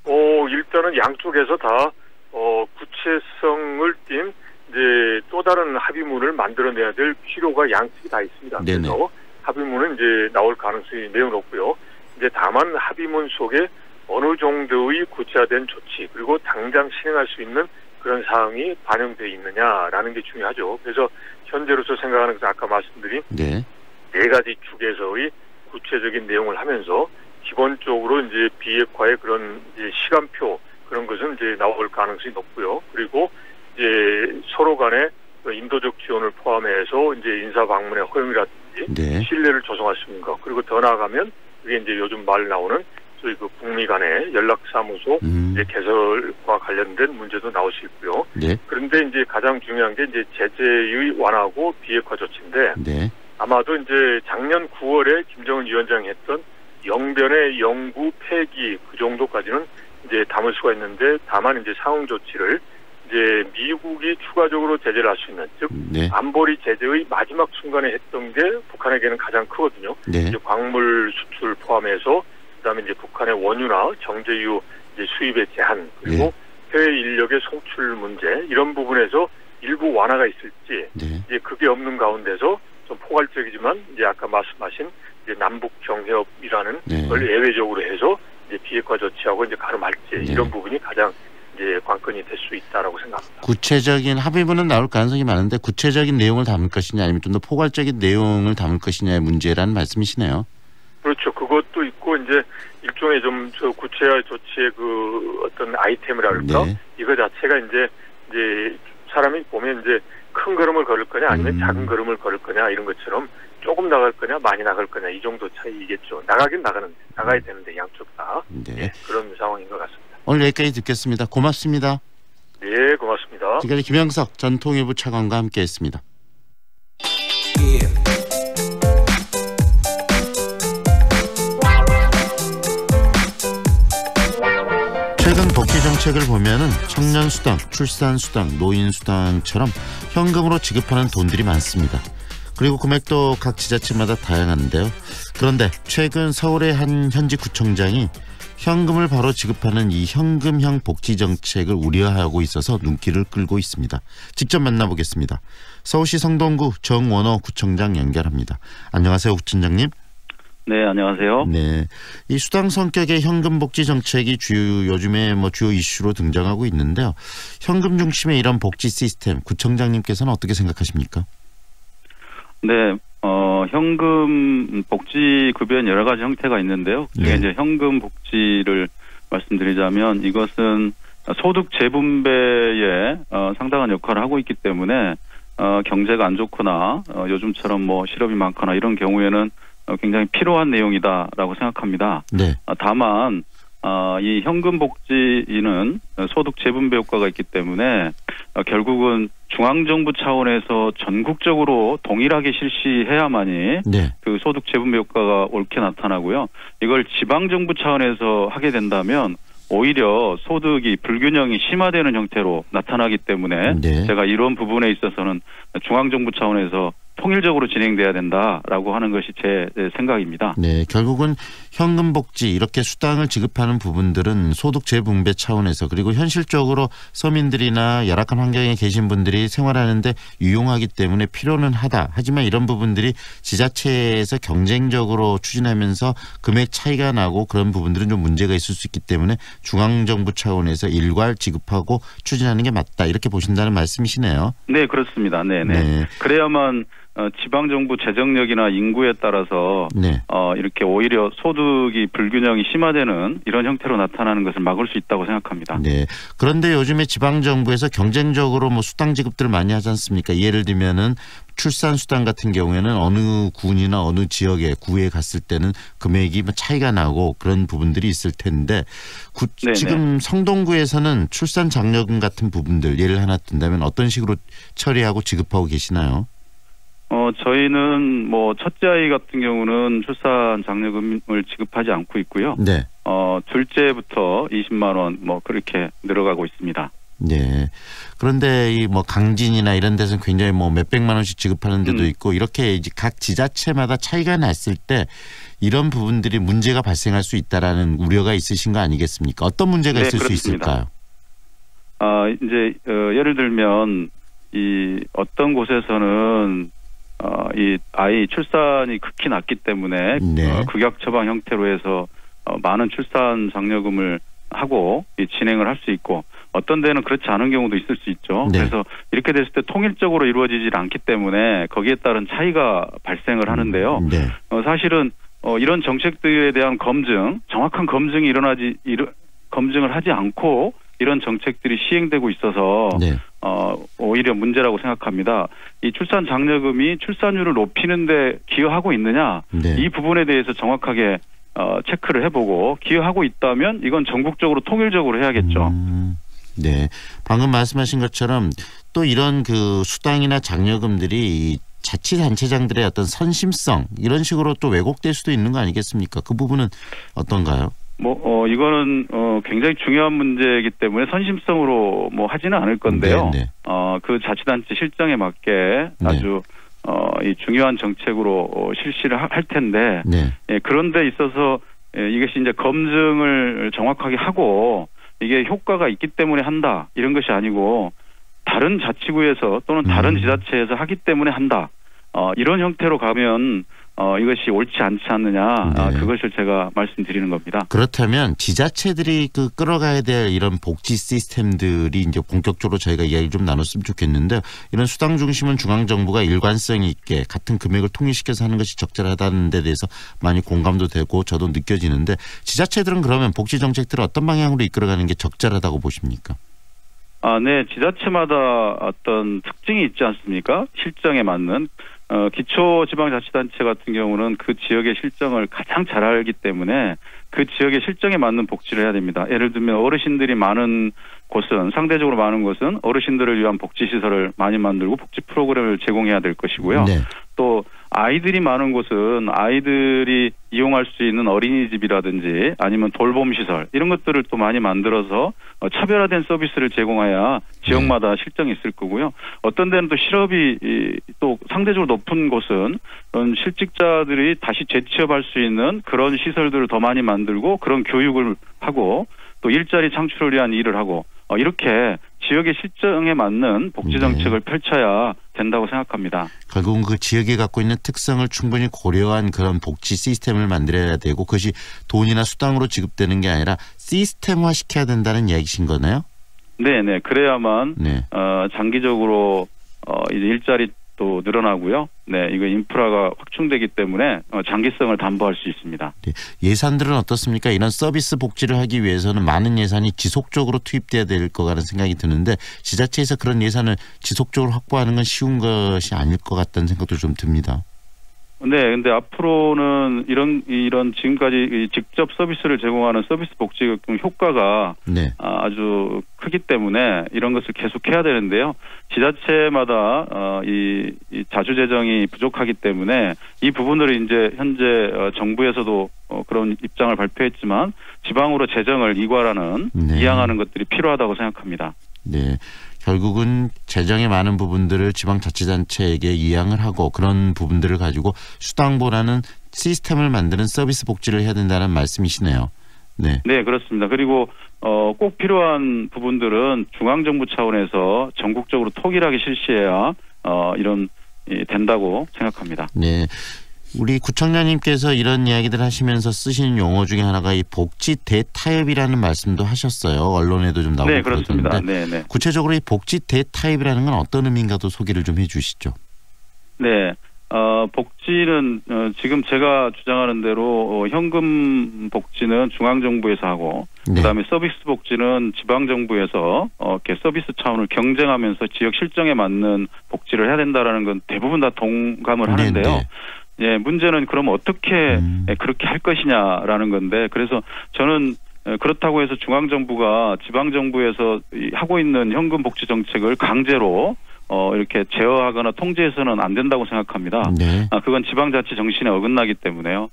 일단은 양쪽에서 다 구체성을 띈 이제 또 다른 합의문을 만들어내야 될 필요가 양측이 다 있습니다. 그래서 합의문은 이제 나올 가능성이 매우 높고요. 이제 다만 합의문 속에 어느 정도의 구체화된 조치 그리고 당장 실행할 수 있는 그런 사항이 반영되어 있느냐라는 게 중요하죠. 그래서 현재로서 생각하는 것은 아까 말씀드린 네 가지 축에서의 구체적인 내용을 하면서 기본적으로 이제 비핵화의 그런 이제 시간표 그런 것은 이제 나올 가능성이 높고요. 그리고 이제 서로 간에 인도적 지원을 포함해서 이제 인사 방문의 허용이라든지 신뢰를 조성할 수 있는 것 그리고 더 나아가면 이게 이제 요즘 말 나오는 저희 그 북미 간의 연락사무소 이제 개설과 관련된 문제도 나올 수 있고요. 네. 그런데 이제 가장 중요한 게 이제 제재의 완화하고 비핵화 조치인데 네. 아마도 이제 작년 9월에 김정은 위원장이 했던 영변의 영구 폐기 그 정도까지는 이제 담을 수가 있는데 다만 이제 상응 조치를 이제 미국이 추가적으로 제재를 할 수 있는 즉 네. 안보리 제재의 마지막 순간에 했던 게 북한에게는 가장 크거든요. 네. 이제 광물 수출 포함해서 그다음에 이제 북한의 원유나 정제유 이제 수입의 제한 그리고 네. 해외 인력의 송출 문제 이런 부분에서 일부 완화가 있을지 네. 이제 그게 없는 가운데서 좀 포괄적이지만 이제 아까 말씀하신 이제 남북 경협이라는 네. 걸 예외적으로 해서 이제 비핵화 조치하고 이제 가름할지 네. 이런 부분이 가장 이제 관건이 될 수 있다라고 생각합니다. 구체적인 합의문은 나올 가능성이 많은데 구체적인 내용을 담을 것이냐 아니면 좀 더 포괄적인 내용을 담을 것이냐의 문제라는 말씀이시네요. 그렇죠. 그것도 있고 이제 일종의 좀 저 구체화 조치의 그 어떤 아이템이랄까 네. 이거 자체가 이제 사람이 보면 이제 큰 걸음을 걸을 거냐 아니면 작은 걸음을 걸을 거냐 이런 것처럼 조금 나갈 거냐 많이 나갈 거냐 이 정도 차이겠죠. 나가긴 나가야 되는데 양쪽 다 네. 그런 상황인 것 같습니다. 오늘 여기까지 듣겠습니다. 고맙습니다. 네, 고맙습니다. 지금까지 김영석 전 통일부 차관과 함께했습니다. 최근 복지 정책을 보면은 청년 수당, 출산 수당, 노인 수당처럼 현금으로 지급하는 돈들이 많습니다. 그리고 금액도 각 지자체마다 다양한데요. 그런데 최근 서울의 한 현지 구청장이 현금을 바로 지급하는 이 현금형 복지 정책을 우려하고 있어서 눈길을 끌고 있습니다. 직접 만나보겠습니다. 서울시 성동구 정원호 구청장 연결합니다. 안녕하세요, 구청장님. 네, 안녕하세요. 네, 이 수당 성격의 현금 복지 정책이 요즘에 주요 이슈로 등장하고 있는데요. 현금 중심의 이런 복지 시스템, 구청장님께서는 어떻게 생각하십니까? 네, 현금 복지 급여는 여러 가지 형태가 있는데요. 그게 이제 현금 복지를 말씀드리자면 이것은 소득 재분배에 상당한 역할을 하고 있기 때문에 경제가 안 좋거나 요즘처럼 실업이 많거나 이런 경우에는 굉장히 필요한 내용이다라고 생각합니다. 네. 다만 이 현금 복지는 소득 재분배 효과가 있기 때문에 결국은 중앙정부 차원에서 전국적으로 동일하게 실시해야만이 네. 그 소득 재분배 효과가 옳게 나타나고요. 이걸 지방정부 차원에서 하게 된다면 오히려 소득이 불균형이 심화되는 형태로 나타나기 때문에 네. 제가 이런 부분에 있어서는 중앙정부 차원에서 통일적으로 진행돼야 된다라고 하는 것이 제 생각입니다. 네, 결국은 현금 복지 이렇게 수당을 지급하는 부분들은 소득 재분배 차원에서 그리고 현실적으로 서민들이나 열악한 환경에 계신 분들이 생활하는데 유용하기 때문에 필요는 하다. 하지만 이런 부분들이 지자체에서 경쟁적으로 추진하면서 금액 차이가 나고 그런 부분들은 좀 문제가 있을 수 있기 때문에 중앙정부 차원에서 일괄 지급하고 추진하는 게 맞다. 이렇게 보신다는 말씀이시네요. 네, 그렇습니다. 네. 그래야만 지방정부 재정력이나 인구에 따라서 네. 이렇게 오히려 소득이 불균형이 심화되는 이런 형태로 나타나는 것을 막을 수 있다고 생각합니다. 네. 그런데 요즘에 지방정부에서 경쟁적으로 수당 지급들을 많이 하지 않습니까? 예를 들면은 출산 수당 같은 경우에는 어느 군이나 어느 지역에 구에 갔을 때는 금액이 차이가 나고 그런 부분들이 있을 텐데 지금 성동구에서는 출산 장려금 같은 부분들 예를 하나 든다면 어떤 식으로 처리하고 지급하고 계시나요? 저희는 첫째 아이 같은 경우는 출산 장려금을 지급하지 않고 있고요. 네. 둘째부터 20만 원 그렇게 늘어가고 있습니다. 네. 그런데 이 강진이나 이런 데서는 굉장히 몇백만 원씩 지급하는 데도 있고 이렇게 이제 각 지자체마다 차이가 났을 때 이런 부분들이 문제가 발생할 수 있다라는 우려가 있으신 거 아니겠습니까? 어떤 문제가 있을 수 있을까요? 이제 예를 들면 이 어떤 곳에서는 이 아이 출산이 극히 낮기 때문에 극약 처방 형태로 해서 많은 출산 장려금을 하고 진행을 할 수 있고 어떤 데는 그렇지 않은 경우도 있을 수 있죠. 네. 그래서 이렇게 됐을 때 통일적으로 이루어지질 않기 때문에 거기에 따른 차이가 발생을 하는데요. 네. 사실은 이런 정책들에 대한 정확한 검증을 하지 않고 이런 정책들이 시행되고 있어서 오히려 문제라고 생각합니다. 이 출산 장려금이 출산율을 높이는 데 기여하고 있느냐 이 부분에 대해서 정확하게 체크를 해보고 기여하고 있다면 이건 전국적으로 통일적으로 해야겠죠. 네, 방금 말씀하신 것처럼 또 이런 그 수당이나 장려금들이 이 자치단체장들의 어떤 선심성 이런 식으로 또 왜곡될 수도 있는 거 아니겠습니까? 그 부분은 어떤가요? 이거는 굉장히 중요한 문제이기 때문에 선심성으로 하지는 않을 건데요. 네, 네. 그 자치단체 실정에 맞게 아주 이 중요한 정책으로 실시를 할 텐데 네. 예, 그런 데 있어서 이것이 이제 검증을 정확하게 하고 이게 효과가 있기 때문에 한다 이런 것이 아니고 다른 자치구에서 또는 다른 지자체에서 하기 때문에 한다. 이런 형태로 가면 이것이 옳지 않지 않느냐. 네. 그것을 제가 말씀드리는 겁니다. 그렇다면 지자체들이 그 끌어가야 될 이런 복지 시스템들이 이제 본격적으로 저희가 이야기를 좀 나눴으면 좋겠는데 이런 수당 중심은 중앙정부가 일관성 있게 같은 금액을 통일시켜서 하는 것이 적절하다는 데 대해서 많이 공감도 되고 저도 느껴지는데 지자체들은 그러면 복지 정책들을 어떤 방향으로 이끌어가는 게 적절하다고 보십니까? 네. 지자체마다 어떤 특징이 있지 않습니까? 실정에 맞는. 기초지방자치단체 같은 경우는 그 지역의 실정을 가장 잘 알기 때문에 그 지역의 실정에 맞는 복지를 해야 됩니다. 예를 들면 어르신들이 많은 곳은 상대적으로 많은 곳은 어르신들을 위한 복지시설을 많이 만들고 복지 프로그램을 제공해야 될 것이고요. 네. 또 아이들이 많은 곳은 아이들이 이용할 수 있는 어린이집이라든지 아니면 돌봄시설 이런 것들을 또 많이 만들어서 차별화된 서비스를 제공해야 지역마다 실정이 있을 거고요. 어떤 데는 또 실업이 또 상대적으로 높은 곳은 그런 실직자들이 다시 재취업할 수 있는 그런 시설들을 더 많이 만들고 그런 교육을 하고 또 일자리 창출을 위한 일을 하고 이렇게 지역의 실정에 맞는 복지 정책을 펼쳐야 된다고 생각합니다. 결국은 그 지역이 갖고 있는 특성을 충분히 고려한 그런 복지 시스템을 만들어야 되고 그것이 돈이나 수당으로 지급되는 게 아니라 시스템화 시켜야 된다는 이야기신 거네요? 네네. 그래야만 장기적으로 이제 일자리 또 늘어나고요. 네, 이거 인프라가 확충되기 때문에 장기성을 담보할 수 있습니다. 네. 예산들은 어떻습니까? 이런 서비스 복지를 하기 위해서는 많은 예산이 지속적으로 투입돼야 될 것 같다는 생각이 드는데 지자체에서 그런 예산을 지속적으로 확보하는 건 쉬운 것이 아닐 것 같다는 생각도 좀 듭니다. 네, 근데 앞으로는 이런 지금까지 직접 서비스를 제공하는 서비스 복지 효과가 네. 아주 크기 때문에 이런 것을 계속해야 되는데요. 지자체마다 이 자주 재정이 부족하기 때문에 이 부분들을 이제 현재 정부에서도 그런 입장을 발표했지만 지방으로 재정을 이관하는 이양하는 것들이 필요하다고 생각합니다. 네. 결국은 재정의 많은 부분들을 지방자치단체에게 이양을 하고 그런 부분들을 가지고 수당보다는 시스템을 만드는 서비스 복지를 해야 된다는 말씀이시네요. 네, 네 그렇습니다. 그리고 꼭 필요한 부분들은 중앙정부 차원에서 전국적으로 통일하게 실시해야 된다고 생각합니다. 네. 우리 구청장님께서 이런 이야기들 하시면서 쓰시는 용어 중에 하나가 이 복지 대타협이라는 말씀도 하셨어요. 언론에도 좀 나오고 그렇습니다. 그러던데 네. 구체적으로 이 복지 대타협이라는 건 어떤 의미인가도 소개를 좀 해주시죠. 네. 복지는 지금 제가 주장하는 대로 현금 복지는 중앙정부에서 하고 그다음에 서비스 복지는 지방정부에서 이렇게 서비스 차원을 경쟁하면서 지역 실정에 맞는 복지를 해야 된다라는 건 대부분 다 동감을 하는데요. 예, 문제는 그럼 어떻게 그렇게 할 것이냐라는 건데 그래서 저는 그렇다고 해서 중앙정부가 지방정부에서 하고 있는 현금 복지 정책을 강제로 이렇게 제어하거나 통제해서는 안 된다고 생각합니다. 네. 그건 지방자치 정신에 어긋나기 때문에요.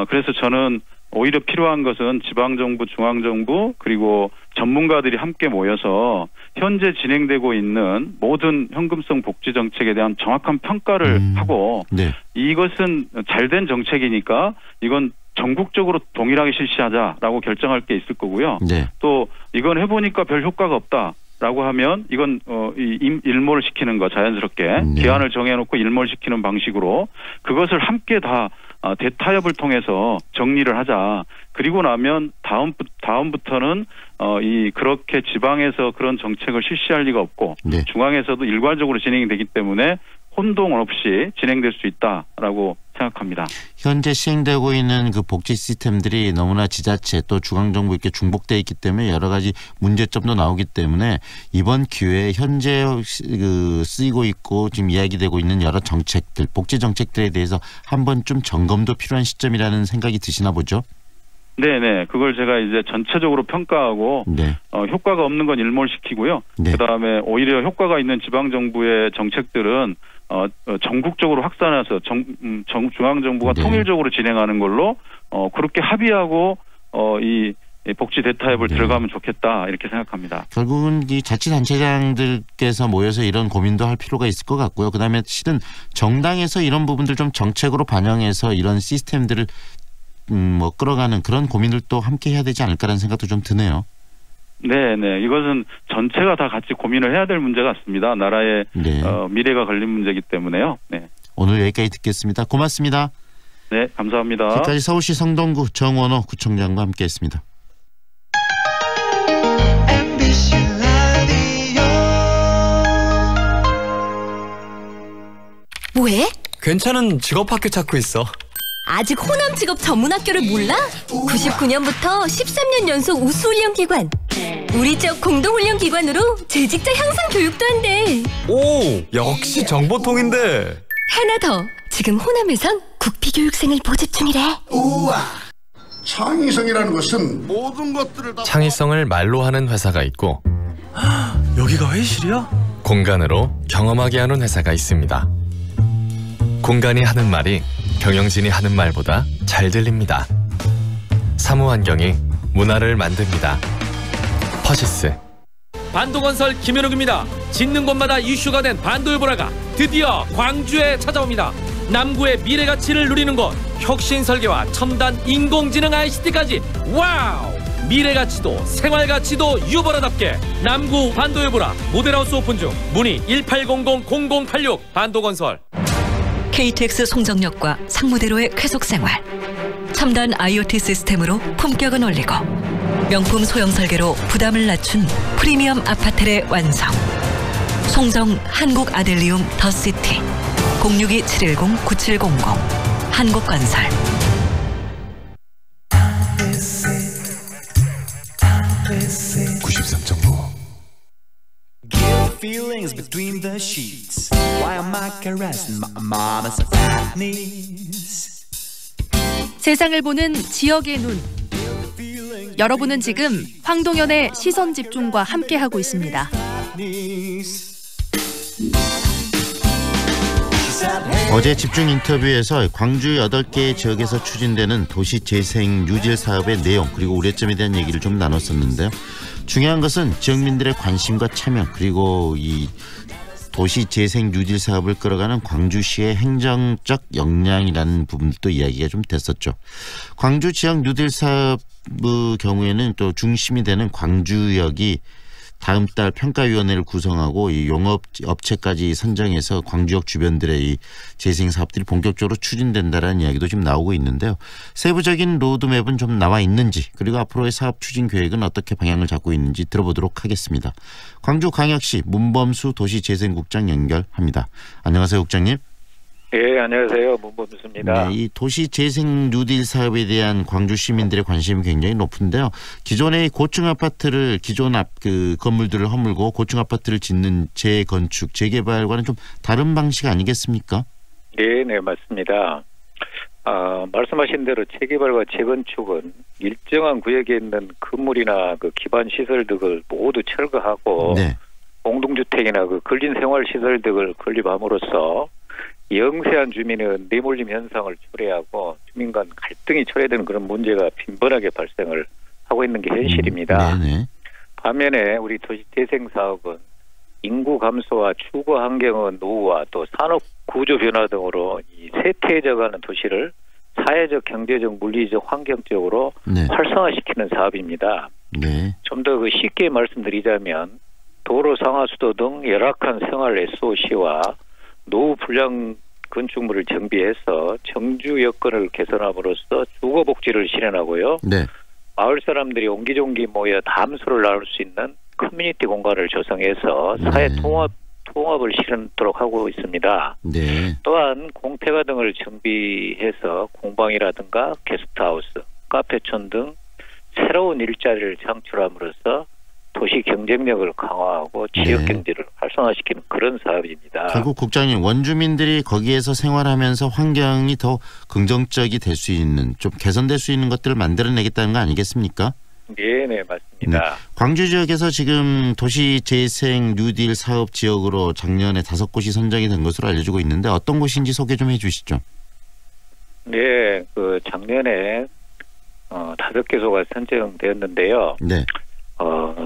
그래서 저는 오히려 필요한 것은 지방정부, 중앙정부 그리고 전문가들이 함께 모여서 현재 진행되고 있는 모든 현금성 복지 정책에 대한 정확한 평가를 하고 이것은 잘된 정책이니까 이건 전국적으로 동일하게 실시하자라고 결정할 게 있을 거고요. 또 이건 해보니까 별 효과가 없다라고 하면 이건 일몰을 시키는 거 자연스럽게 기한을 정해놓고 일몰 시키는 방식으로 그것을 함께 다 대타협을 통해서 정리를 하자. 그리고 나면 다음부터는 그렇게 지방에서 그런 정책을 실시할 리가 없고 중앙에서도 일괄적으로 진행이 되기 때문에 혼동 없이 진행될 수 있다라고 생각합니다. 현재 시행되고 있는 그 복지 시스템들이 너무나 지자체 또 중앙정부 이렇게 중복되어 있기 때문에 여러 가지 문제점도 나오기 때문에 이번 기회에 현재 쓰이고 있고 지금 이야기되고 있는 여러 정책들, 복지 정책들에 대해서 한 번쯤 점검도 필요한 시점이라는 생각이 드시나 보죠? 네네. 그걸 제가 이제 전체적으로 평가하고 네. 효과가 없는 건 일몰시키고요. 네. 그다음에 오히려 효과가 있는 지방정부의 정책들은 전국적으로 확산해서 중앙정부가 네. 통일적으로 진행하는 걸로 그렇게 합의하고 이 복지 대타협을 네. 들어가면 좋겠다 이렇게 생각합니다. 결국은 이 자치단체장들께서 모여서 이런 고민도 할 필요가 있을 것 같고요. 그다음에 실은 정당에서 이런 부분들 좀 정책으로 반영해서 이런 시스템들을 끌어가는 그런 고민들도 함께 해야 되지 않을까라는 생각도 좀 드네요. 네네. 이것은 전체가 다 같이 고민을 해야 될 문제 같습니다. 나라의 네. 미래가 걸린 문제이기 때문에요. 네. 오늘 여기까지 듣겠습니다. 고맙습니다. 네, 감사합니다. 지금까지 서울시 성동구 정원호 구청장과 함께했습니다. 뭐해? 괜찮은 직업학교 찾고 있어. 아직 호남 직업 전문 학교를 몰라? 99년부터 13년 연속 우수훈련기관. 우리 쪽 공동훈련기관으로 재직자 향상 교육도 한대. 오, 역시 정보통인데. 하나 더. 지금 호남에선 국비교육생을 모집 중이래. 우와. 창의성이라는 것은 모든 것들을 다 창의성을 말로 하는 회사가 있고 여기가 회의실이야? 공간으로 경험하게 하는 회사가 있습니다. 공간이 하는 말이 경영진이 하는 말보다 잘 들립니다. 사무환경이 문화를 만듭니다. 퍼시스. 반도건설 김현욱입니다. 짓는 곳마다 이슈가 된 반도일보라가 드디어 광주에 찾아옵니다. 남구의 미래가치를 누리는 곳, 혁신설계와 첨단 인공지능 ICT까지 와우! 미래가치도 생활가치도 유보라답게 남구 반도일보라 모델하우스 오픈 중. 문의 1800-0086 반도건설. KTX 송정역과 상무대로의 쾌속생활, 첨단 IoT 시스템으로 품격은 올리고 명품 소형 설계로 부담을 낮춘 프리미엄 아파트의 완성. 송정 한국 아델리움 더시티 062-710-9700 한국건설. Feelings between the sheets. Why am I caressing my mama's fat knees? 세상을 보는 지역의 눈. 여러분은 지금 황동현의 시선 집중과 함께하고 있습니다. 어제 집중 인터뷰에서 광주 8개 지역에서 추진되는 도시재생 뉴딜 사업의 내용 그리고 우려점에 대한 얘기를 좀 나눴었는데요. 중요한 것은 지역민들의 관심과 참여 그리고 이 도시재생 뉴딜 사업을 끌어가는 광주시의 행정적 역량이라는 부분도 이야기가 좀 됐었죠. 광주 지역 뉴딜 사업의 경우에는 또 중심이 되는 광주역이 다음 달 평가위원회를 구성하고 이 용업업체까지 선정해서 광주역 주변들의 이 재생 사업들이 본격적으로 추진된다라는 이야기도 지금 나오고 있는데요. 세부적인 로드맵은 좀 나와 있는지 그리고 앞으로의 사업 추진 계획은 어떻게 방향을 잡고 있는지 들어보도록 하겠습니다. 광주광역시 문범수 도시재생국장 연결합니다. 안녕하세요, 국장님. 예, 안녕하세요. 문범수입니다. 네, 이 도시재생 뉴딜 사업에 대한 광주 시민들의 관심이 굉장히 높은데요. 기존의 고층 아파트를 기존 건물들을 허물고 고층 아파트를 짓는 재건축, 재개발과는 좀 다른 방식 아니겠습니까? 네, 맞습니다. 말씀하신 대로 재개발과 재건축은 일정한 구역에 있는 건물이나 그 기반 시설 등을 모두 철거하고 네. 공동주택이나 그 근린 생활 시설 등을 건립함으로써 영세한 주민은 내몰림 현상을 초래하고 주민 간 갈등이 초래되는 그런 문제가 빈번하게 발생을 하고 있는 게 현실입니다. 반면에 우리 도시재생 사업은 인구 감소와 주거 환경의 노후와 또 산업 구조 변화 등으로 이 쇠퇴해져가는 도시를 사회적, 경제적, 물리적, 환경적으로 활성화시키는 사업입니다. 좀 더 쉽게 말씀드리자면 도로 상하수도 등 열악한 생활 SOC와 노후 불량 건축물을 정비해서 정주 여건을 개선함으로써 주거 복지를 실현하고요. 마을 사람들이 옹기종기 모여 담소를 나눌 수 있는 커뮤니티 공간을 조성해서 사회 통합을 실현하도록 하고 있습니다. 또한 공태가 등을 정비해서 공방이라든가 게스트하우스, 카페촌 등 새로운 일자리를 창출함으로써 도시 경쟁력을 강화하고 지역 경제를 활성화시키는 그런 사업입니다. 결국 국장님, 원주민들이 거기에서 생활하면서 환경이 더 긍정적이 될 수 있는, 좀 개선될 수 있는 것들을 만들어내겠다는 거 아니겠습니까? 네, 맞습니다. 광주 지역에서 지금 도시재생 뉴딜 사업 지역으로 작년에 5곳이 선정이 된 것으로 알려지고 있는데 어떤 곳인지 소개 좀 해주시죠. 네, 그 작년에 5개소가 선정되었는데요. 네.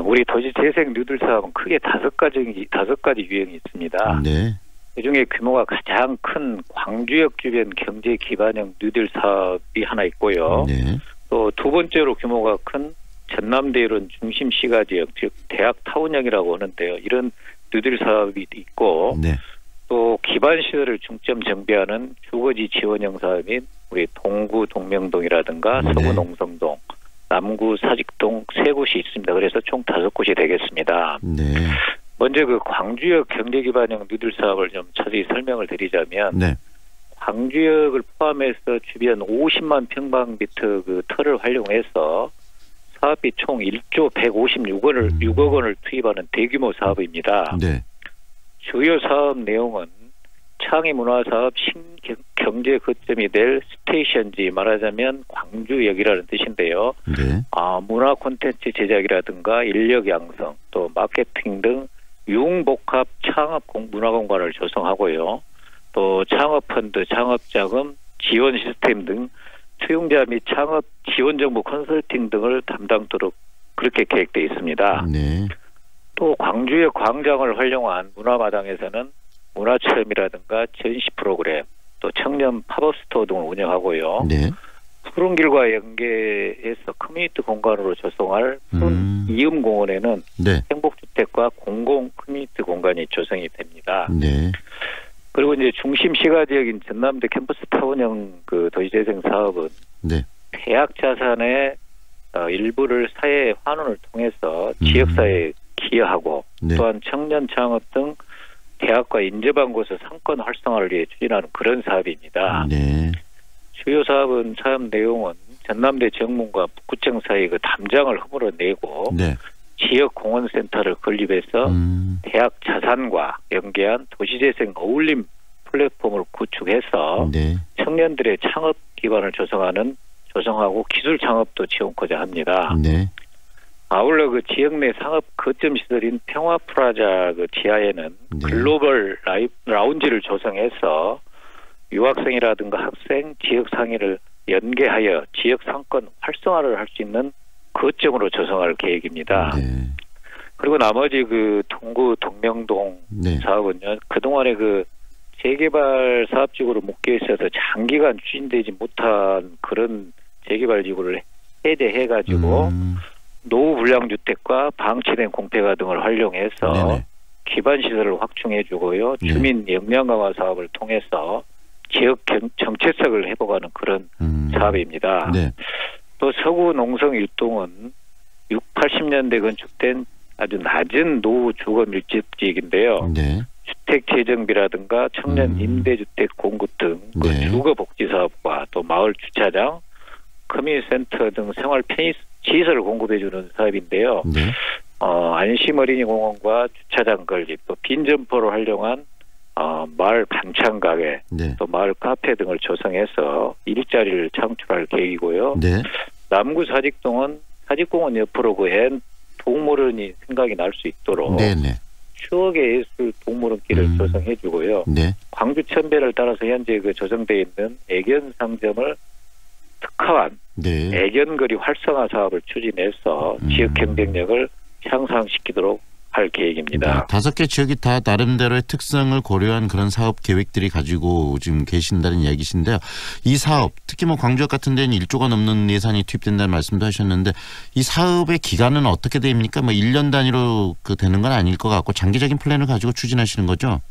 우리 도시재생 뉴딜 사업은 크게 5가지 유형이 있습니다. 네. 그중에 규모가 가장 큰 광주역 주변 경제 기반형 뉴딜 사업이 하나 있고요. 네. 또 두 번째로 규모가 큰 전남대 이런 중심 시가 지역, 즉 대학 타운형이라고 하는데요. 이런 뉴딜 사업이 있고 네. 또 기반 시설을 중점 정비하는 주거지 지원형 사업인 우리 동구 동명동이라든가 서구 농성동, 남구 사직동 3곳이 있습니다. 그래서 총 5곳이 되겠습니다. 네. 먼저 그 광주역 경제기반형 뉴딜 사업을 좀 자세히 설명을 드리자면 네. 광주역을 포함해서 주변 50만 평방미터 그 터를 활용해서 사업비 총 1조 156억 원을 투입하는 대규모 사업입니다. 네. 주요 사업 내용은 창의문화사업 신경제 거점이 될 스테이션지, 말하자면 광주역이라는 뜻인데요. 네. 문화 콘텐츠 제작이라든가 인력 양성, 또 마케팅 등 융복합 창업 문화공간을 조성하고요. 또 창업펀드, 창업자금, 지원 시스템 등 수용자 및 창업 지원 정보 컨설팅 등을 담당토록 그렇게 계획되어 있습니다. 네. 또 광주역 광장을 활용한 문화마당에서는 문화체험이라든가 전시 프로그램, 또 청년 팝업 스토어 등을 운영하고요. 네. 푸른길과 연계해서 커뮤니티 공간으로 조성할 푸른 이음공원에는 네. 행복주택과 공공 커뮤니티 공간이 조성이 됩니다. 네. 그리고 이제 중심 시가 지역인 전남대 캠퍼스 타운형 그 도시재생 사업은 네. 대학 자산의 일부를 사회 환원을 통해서 지역사회에 기여하고 네. 또한 청년 창업 등 대학과 인접한 곳의 상권 활성화를 위해 추진하는 그런 사업입니다. 네. 주요 사업은 사업 내용은 전남대 정문과 북구청 사이 그 담장을 허물어내고 네. 지역 공원센터를 건립해서 대학 자산과 연계한 도시재생 어울림 플랫폼을 구축해서 네. 청년들의 창업 기반을 조성하고 기술 창업도 지원하고자 합니다. 네. 아울러 그 지역 내 상업 거점 시설인 평화프라자 그 지하에는 네. 글로벌 라운지를 조성해서 유학생이라든가 학생, 지역 상인을 연계하여 지역 상권 활성화를 할 수 있는 거점으로 조성할 계획입니다. 네. 그리고 나머지 그 동구 동명동 네. 사업은요, 그동안에 그 재개발 사업지구로 묶여 있어서 장기간 추진되지 못한 그런 재개발 지구를 해제해가지고 노후 불량주택과 방치된 공폐가 등을 활용해서 네네. 기반 시설을 확충해주고요. 네. 주민 역량 강화 사업을 통해서 지역 정체성을 회복하는 그런 사업입니다. 네. 또 서구 농성 일동은 80년대 건축된 아주 낮은 노후 주거 밀집 지역인데요. 네. 주택 재정비라든가 청년 임대주택 공급 등 그 네. 주거 복지 사업과 또 마을 주차장, 커뮤니티 센터 등 생활 편의 시설을 공급해주는 사업인데요. 네. 안심 어린이 공원과 주차장 건립, 또 빈 점포를 활용한 마을 반찬 가게, 네. 또 마을 카페 등을 조성해서 일자리를 창출할 계획이고요. 네. 남구 사직동은 사직공원 옆으로 그 동물원이 생각이 날 수 있도록 네네. 추억의 예술 동물원길을 조성해주고요. 네. 광주 천배를 따라서 현재 그 조성되어 있는 애견 상점을 특화한 네. 애견거리 활성화 사업을 추진해서 지역 경쟁력을 향상시키도록 할 계획입니다. 5개 지역이 다 나름대로의 특성을 고려한 그런 사업 계획들이 가지고 지금 계신다는 이야기신데요. 이 사업, 특히 뭐 광주역 같은 데는 1조가 넘는 예산이 투입된다는 말씀도 하셨는데 이 사업의 기간은 어떻게 됩니까? 뭐 1년 단위로 되는 건 아닐 것 같고 장기적인 플랜을 가지고 추진하시는 거죠?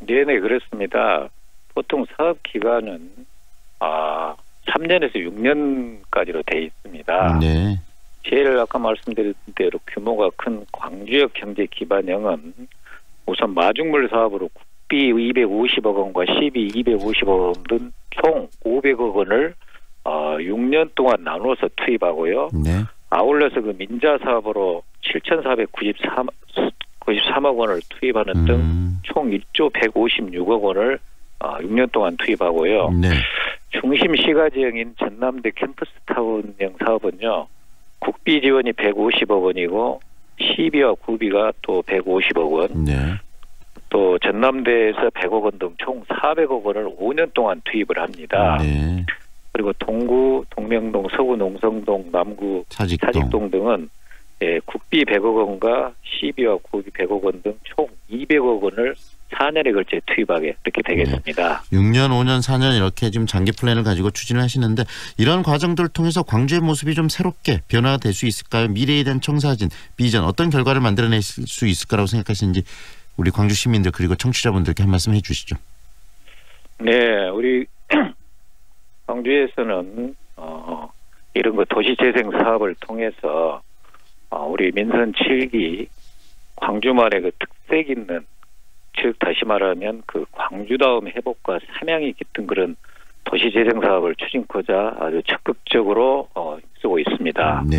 네네, 그렇습니다. 보통 사업 기간은 3년에서 6년까지로 돼 있습니다. 네. 제일 아까 말씀드린 대로 규모가 큰 광주역 경제 기반형은 우선 마중물 사업으로 국비 250억 원과 시비 250억 원 등 총 500억 원을 6년 동안 나누어서 투입하고요. 네. 아울러서 그 민자 사업으로 7,493억 원을 투입하는 등 총 1조 156억 원을 6년 동안 투입하고요. 네. 중심 시가지형인 전남대 캠퍼스타운형 사업은요. 국비 지원이 150억 원이고 시비와 구비가 또 150억 원. 네. 또 전남대에서 100억 원 등 총 400억 원을 5년 동안 투입을 합니다. 네. 그리고 동구, 동명동, 서구, 농성동, 남구, 사직동 등은 국비 100억 원과 시비와 구비 100억 원 등 총 200억 원을 4년에 걸쳐 투입하게 이렇게 되겠습니다. 네. 6년, 5년, 4년 이렇게 지금 장기 플랜을 가지고 추진을 하시는데 이런 과정들을 통해서 광주의 모습이 좀 새롭게 변화가 될 수 있을까요? 미래에 대한 청사진, 비전 어떤 결과를 만들어낼 수 있을 거라고 생각하시는지 우리 광주 시민들 그리고 청취자분들께 한 말씀 해주시죠. 네, 우리 광주에서는 이런 거 도시재생 사업을 통해서 우리 민선 7기 광주만의 그 특색 있는 즉 다시 말하면 그 광주다움 회복과 사명이 깃든 그런 도시재생 사업을 추진코자 아주 적극적으로 쓰고 있습니다. 네.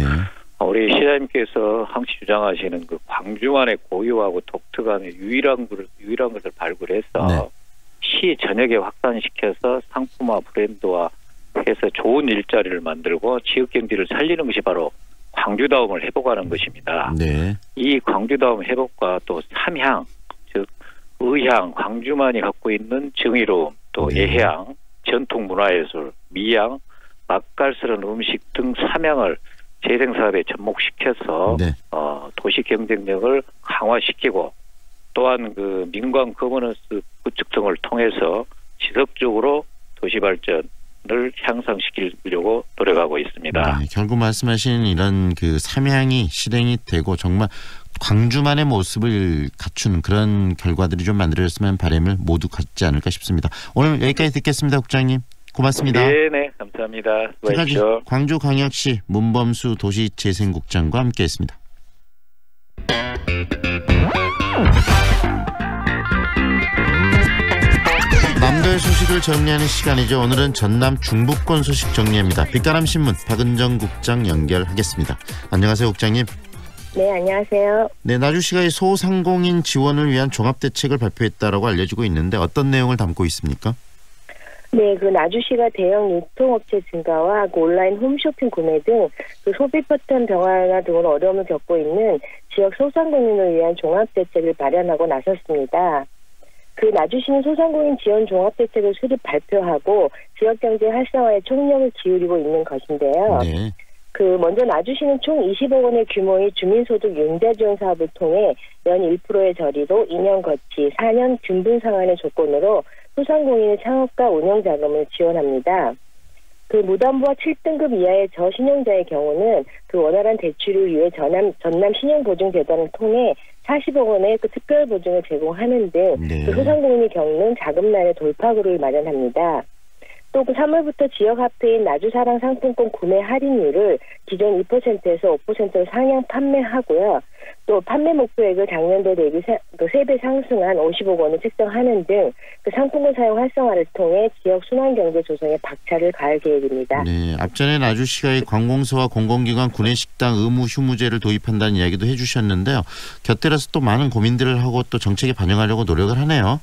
우리 시장님께서 항시 주장하시는 그 광주만의 고유하고 독특한 유일한 것을 발굴해서 네. 시 전역에 확산시켜서 상품화 브랜드화 해서 좋은 일자리를 만들고 지역 경제를 살리는 것이 바로 광주다움을 회복하는 것입니다. 네. 이 광주다움 회복과 또 삼향 즉 의향 광주만이 갖고 있는 정의로움 또 네. 예향 전통 문화예술 미향 맛깔스러운 음식 등 삼향을 재생사업에 접목시켜서 네. 도시 경쟁력을 강화시키고 또한 그 민관 거버넌스 구축 등을 통해서 지속적으로 도시 발전을 향상시키려고 노력하고 있습니다. 네, 결국 말씀하신 이런 그 삼향이 실행이 되고 정말 광주만의 모습을 갖춘 그런 결과들이 좀 만들어졌으면 바람을 모두 갖지 않을까 싶습니다. 오늘 여기까지 듣겠습니다, 국장님. 고맙습니다. 네, 감사합니다. 수고하십시오. 광주광역시 문범수 도시재생국장과 함께했습니다. 남도의 소식을 정리하는 시간이죠. 오늘은 전남 중부권 소식 정리합니다. 빛가람신문 박은정 국장 연결하겠습니다. 안녕하세요, 국장님. 네, 안녕하세요. 네, 나주시가 소상공인 지원을 위한 종합대책을 발표했다라고 알려지고 있는데 어떤 내용을 담고 있습니까? 네, 그 나주시가 대형 유통업체 증가와 그 온라인 홈쇼핑 구매 등 그 소비 패턴 변화 등으로 어려움을 겪고 있는 지역 소상공인을 위한 종합대책을 마련하고 나섰습니다. 그 나주시는 소상공인 지원 종합대책을 수립 발표하고 지역경제 활성화에 총력을 기울이고 있는 것인데요. 네. 그 먼저 나주시는 총 20억 원의 규모의 주민소득 융자 지원 사업을 통해 연 1%의 저리로 2년 거치 4년 균분 상환의 조건으로 소상공인의 창업과 운영 자금을 지원합니다. 그 무담보와 7등급 이하의 저신용자의 경우는 그 원활한 대출을 위해 전남 신용보증재단을 통해 40억 원의 그 특별 보증을 제공하는 등 네. 그 소상공인이 겪는 자금난의 돌파구를 마련합니다. 또 그 3월부터 지역화폐인 나주사랑 상품권 구매 할인율을 기존 2%에서 5%로 상향 판매하고요. 또 판매 목표액을 작년도 대비 3배 상승한 50억 원을 책정하는 등 그 상품권 사용 활성화를 통해 지역 순환경제 조성에 박차를 가할 계획입니다. 네, 앞전에 나주시가 관공서와 공공기관 구내식당 의무 휴무제를 도입한다는 이야기도 해주셨는데요. 곁들여서 또 많은 고민들을 하고 또 정책에 반영하려고 노력을 하네요.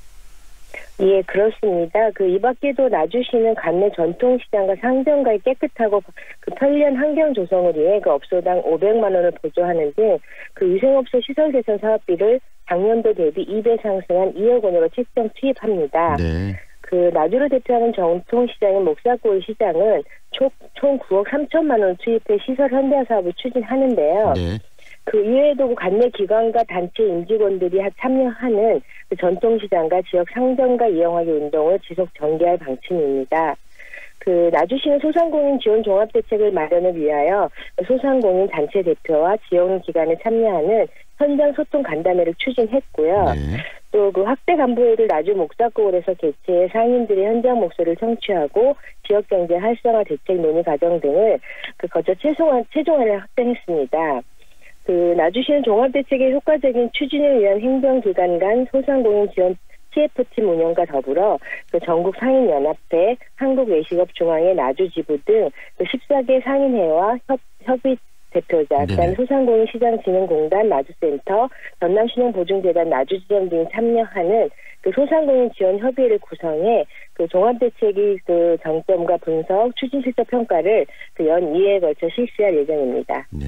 예, 그렇습니다. 이 밖에도 나주시는 관내 전통시장과 상점가의 깨끗하고 그 편리한 환경 조성을 위해 그 업소당 500만 원을 보조하는 등 그 위생업소 시설 개선 사업비를 작년도 대비 2배 상승한 2억 원으로 책정 투입합니다. 네. 그 나주를 대표하는 전통시장인 목사골 시장은 총 9억 3천만 원 투입해 시설 현대화 사업을 추진하는데요. 네. 그 이외에도 관내 기관과 단체 임직원들이 참여하는 그 전통시장과 지역 상점가 이용하기 운동을 지속 전개할 방침입니다. 그 나주시는 소상공인 지원 종합대책을 마련을 위하여 소상공인 단체 대표와 지원기관에 참여하는 현장 소통 간담회를 추진했고요. 네. 또 그 확대 간부회를 나주 목사골에서 개최해 상인들의 현장 목소리를 청취하고 지역경제 활성화 대책 논의 과정 등을 거쳐 최종안을 확정했습니다. 나주시는 종합대책의 효과적인 추진을 위한 행정기관 간 소상공인 지원 CF팀 운영과 더불어 전국 상인연합회, 한국외식업중앙회 나주지부 등 14개 상인회와 협의 대표자, 그다음에 소상공인시장진흥공단 나주센터, 전남신용보증재단 나주지점 등이 참여하는 그 소상공인 지원 협의회를 구성해 그 종합대책의 그 정점과 분석, 추진 실적 평가를 그 연 2회에 걸쳐 실시할 예정입니다. 네,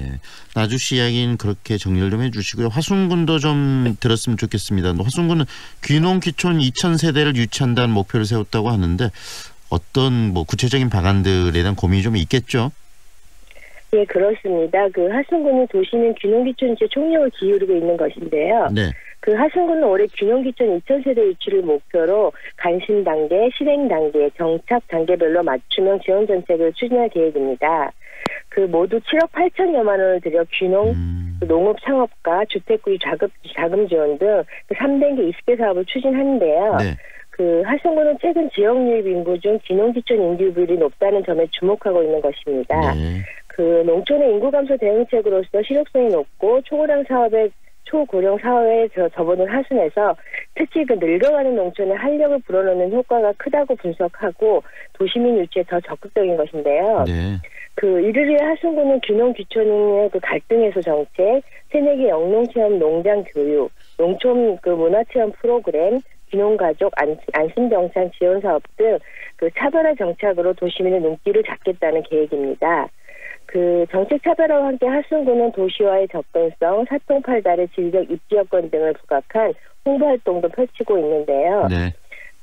나주시 이야기는 그렇게 정리를 좀 해주시고요. 화순군도 좀 들었으면 좋겠습니다. 화순군은 귀농귀촌 2,000세대를 유치한다는 목표를 세웠다고 하는데 어떤 뭐 구체적인 방안들에 대한 고민이 좀 있겠죠? 네, 그렇습니다. 그 하순군은 도시는 귀농귀촌 이제 총력을 기울이고 있는 것인데요. 네. 그 하순군은 올해 귀농귀촌 2,000세대 유치를 목표로 관심 단계, 실행 단계, 정착 단계별로 맞춤형 지원 정책을 추진할 계획입니다. 그 모두 7억 8천여만 원을 들여 귀농, 농업 창업과 주택구입 자금 지원 등 3단계 20개 사업을 추진하는데요. 네. 그 하순군은 최근 지역 유입 인구 중 귀농귀촌 인구 비율이 높다는 점에 주목하고 있는 것입니다. 네. 그 농촌의 인구 감소 대응책으로서 실효성이 높고 초고령 사회에 접어든 하순에서 특히 그 늙어가는 농촌에 활력을 불어넣는 효과가 크다고 분석하고 도시민 유치에 더 적극적인 것인데요. 네. 그 이를 위해 하순군은 귀농귀촌의 그 갈등 해소 정책, 새내기 영농체험 농장 교육, 농촌 그 문화체험 프로그램, 귀농가족 안심정착 지원 사업 등 그 차별화 정착으로 도시민의 눈길을 잡겠다는 계획입니다. 그 정책 차별화와 함께 하순군은 도시와의 접근성, 사통팔달의 진력 입지 여건 등을 부각한 홍보 활동도 펼치고 있는데요. 네.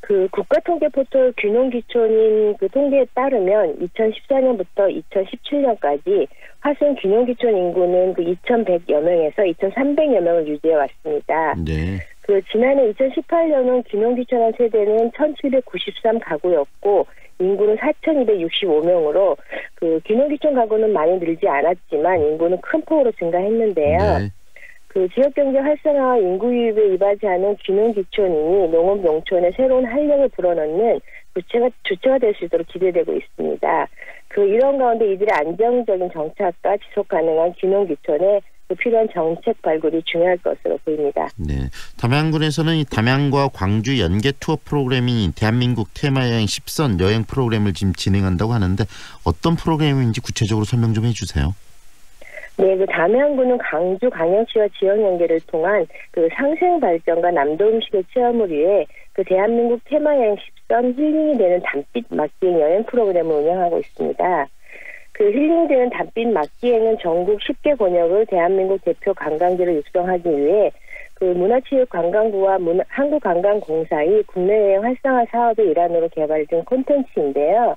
그 국가통계 포털 귀농귀촌인 그 통계에 따르면 2014년부터 2017년까지 하순 귀농귀촌 인구는 그 2,100여 명에서 2,300여 명을 유지해 왔습니다. 네. 그 지난해 2018년은 귀농귀촌한 세대는 1,793 가구였고 인구는 4,265명으로 그 귀농귀촌 가구는 많이 늘지 않았지만 인구는 큰 폭으로 증가했는데요. 네. 그 지역경제 활성화와 인구 유입에 이바지하는 귀농귀촌인이 농업 농촌에 새로운 활력을 불어넣는 주체가 될 수 있도록 기대되고 있습니다. 그 이런 가운데 이들의 안정적인 정착과 지속 가능한 귀농귀촌에 그 필요한 정책 발굴이 중요할 것으로 보입니다. 네, 담양군에서는 이 담양과 광주 연계 투어 프로그램인 대한민국 테마여행 10선 여행 프로그램을 지금 진행한다고 하는데 어떤 프로그램인지 구체적으로 설명 좀 해주세요. 네, 그 담양군은 광주 광역시와 지역 연계를 통한 그 상생 발전과 남도 음식의 체험을 위해 그 대한민국 테마여행 10선 힐링이 되는 단빛 맛기행 여행 프로그램을 운영하고 있습니다. 그 힐링되는 단빛 맛기행은 전국 10개 권역을 대한민국 대표 관광지를 육성하기 위해 그 문화체육관광부와 한국관광공사의 국내여행 활성화 사업의 일환으로 개발된 콘텐츠인데요.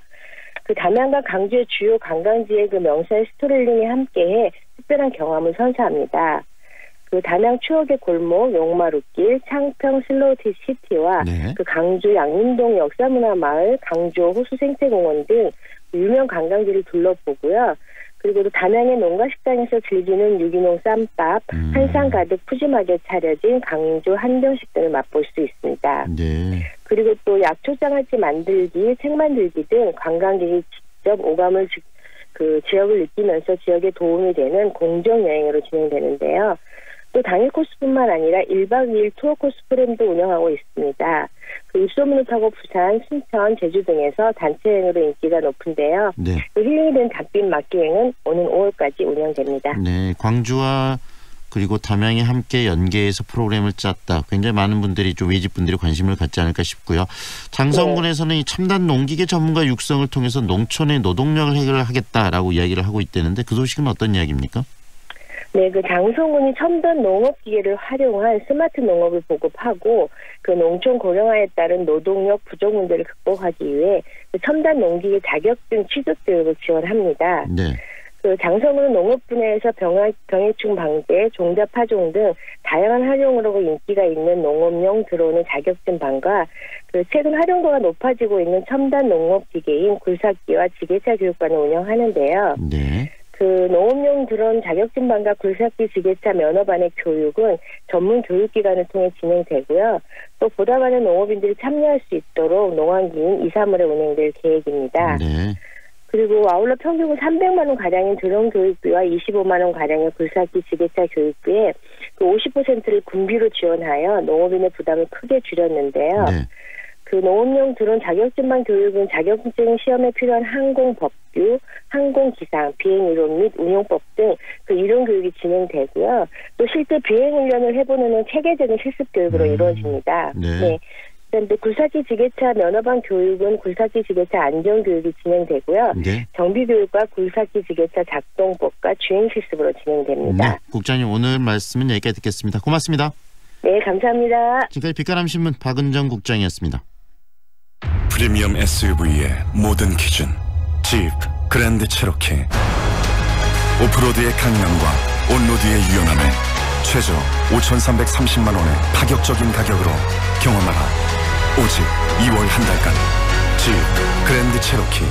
그 담양과 강주의 주요 관광지의 그 명소의 스토리링에 함께해 특별한 경험을 선사합니다. 그 담양 추억의 골목, 용마루길, 창평 슬로우티 시티와 네. 그 강주 양림동 역사문화마을, 강주 호수생태공원 등 유명 관광지를 둘러보고요. 그리고 또 담양의 농가식당에서 즐기는 유기농 쌈밥, 한상 가득 푸짐하게 차려진 강주 한정식 등을 맛볼 수 있습니다. 네. 그리고 또 약초장아찌 만들기, 책 만들기 등 관광객이 직접 오감을 그 지역을 느끼면서 지역에 도움이 되는 공정 여행으로 진행되는데요. 또 당일 코스뿐만 아니라 1박 2일 투어 코스 프로그램도 운영하고 있습니다. 그 입소문을 타고 부산, 순천, 제주 등에서 단체 여행으로 인기가 높은데요. 네. 그 힐링이 된 단빛 맛기행은 오는 5월까지 운영됩니다. 네, 광주와 그리고 담양이 함께 연계해서 프로그램을 짰다. 굉장히 많은 분들이 좀 외집 분들이 관심을 갖지 않을까 싶고요. 장성군에서는 이 첨단 농기계 전문가 육성을 통해서 농촌의 노동력을 해결하겠다라고 이야기를 하고 있다는데 그 소식은 어떤 이야기입니까? 네, 그 장성군이 첨단 농업기계를 활용한 스마트 농업을 보급하고 그 농촌 고령화에 따른 노동력 부족 문제를 극복하기 위해 그 첨단 농기계 자격증 취득 교육을 지원합니다. 네. 그 장성군은 농업 분야에서 병해충 방제, 종자 파종 등 다양한 활용으로 인기가 있는 농업용 드론의 자격증 반과 그 최근 활용도가 높아지고 있는 첨단 농업 기계인 굴삭기와 지게차 교육관을 운영하는데요. 네. 그 농업용 드론 자격증반과 굴삭기 지게차 면허반의 교육은 전문 교육기관을 통해 진행되고요. 또 보다 많은 농업인들이 참여할 수 있도록 농환기인 2, 3월에 운행될 계획입니다. 네. 그리고 아울러 평균 300만 원 가량인 드론 교육비와 25만 원 가량의 굴삭기 지게차 교육비에 그 50%를 군비로 지원하여 농업인의 부담을 크게 줄였는데요. 네. 그 농업용 드론 자격증만 교육은 자격증 시험에 필요한 항공 법규, 항공 기상, 비행 이론 및 운용법 등 그 이론 교육이 진행되고요. 또 실제 비행 훈련을 해보는 체계적인 실습 교육으로 이루어집니다. 네. 그런데 굴삭기 지게차 면허반 교육은 굴삭기 지게차 안전 교육이 진행되고요. 네. 정비 교육과 굴삭기 지게차 작동법과 주행 실습으로 진행됩니다. 네. 국장님 오늘 말씀은 여기까지 듣겠습니다. 고맙습니다. 네, 감사합니다. 지금까지 빛가람신문 박은정 국장이었습니다. 프리미엄 SUV의 모든 기준 집 그랜드 체로키. 오프로드의 강력과 온로드의 유연함에 최저 5,330만 원의 파격적인 가격으로 경험하라. 오직 2월 한 달간 집 그랜드 체로키.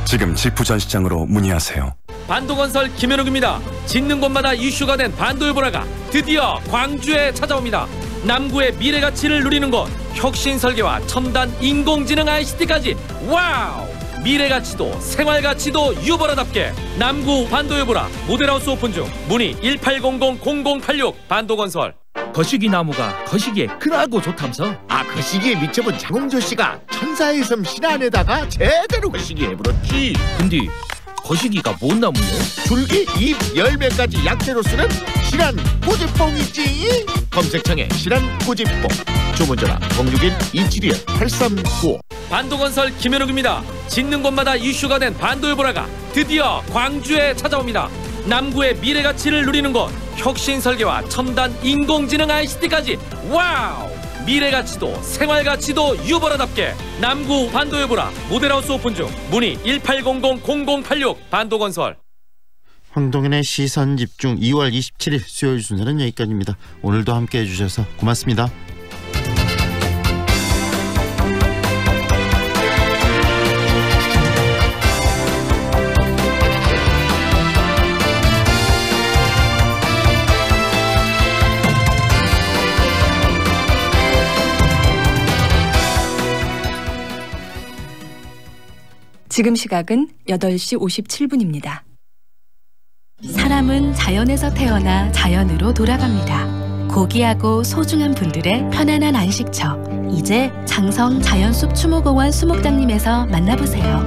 지금 지부전시장으로 문의하세요. 반도건설 김현욱입니다. 짓는 곳마다 이슈가 된 반도요보라가 드디어 광주에 찾아옵니다. 남구의 미래 가치를 누리는 곳, 혁신 설계와 첨단 인공지능 ICT까지 와우! 미래 가치도 생활 가치도 유보라답게 남구 반도요보라 모델하우스 오픈 중. 문의 1800-0086 반도건설. 거시기 나무가 거시기에 크고 좋다면서? 거시기에 미쳐본 장홍조 씨가 천사의 섬 신안에다가 제대로 거시기해버렸지. 근데 거시기가 뭔 나무요? 줄기, 잎, 열매까지 약재로 쓰는 신안 꼬집뽕이지. 검색창에 신안 꼬집뽕. 주문전화 061-271-8395. 반도건설 김현욱입니다. 짓는 곳마다 이슈가 된 반도요보라가 드디어 광주에 찾아옵니다. 남구의 미래 가치를 누리는 곳, 혁신 설계와 첨단 인공지능 ICT까지 와우! 미래 가치도 생활 가치도 유보라답게 남구 반도요보라 모델하우스 오픈 중. 문의 1800-0086 반도건설. 황동현의 시선집중 2월 27일 수요일 순서는 여기까지입니다. 오늘도 함께해 주셔서 고맙습니다. 지금 시각은 8시 57분입니다. 사람은 자연에서 태어나 자연으로 돌아갑니다. 고귀하고 소중한 분들의 편안한 안식처. 이제 장성 자연숲 추모공원 수목장님에서 만나보세요.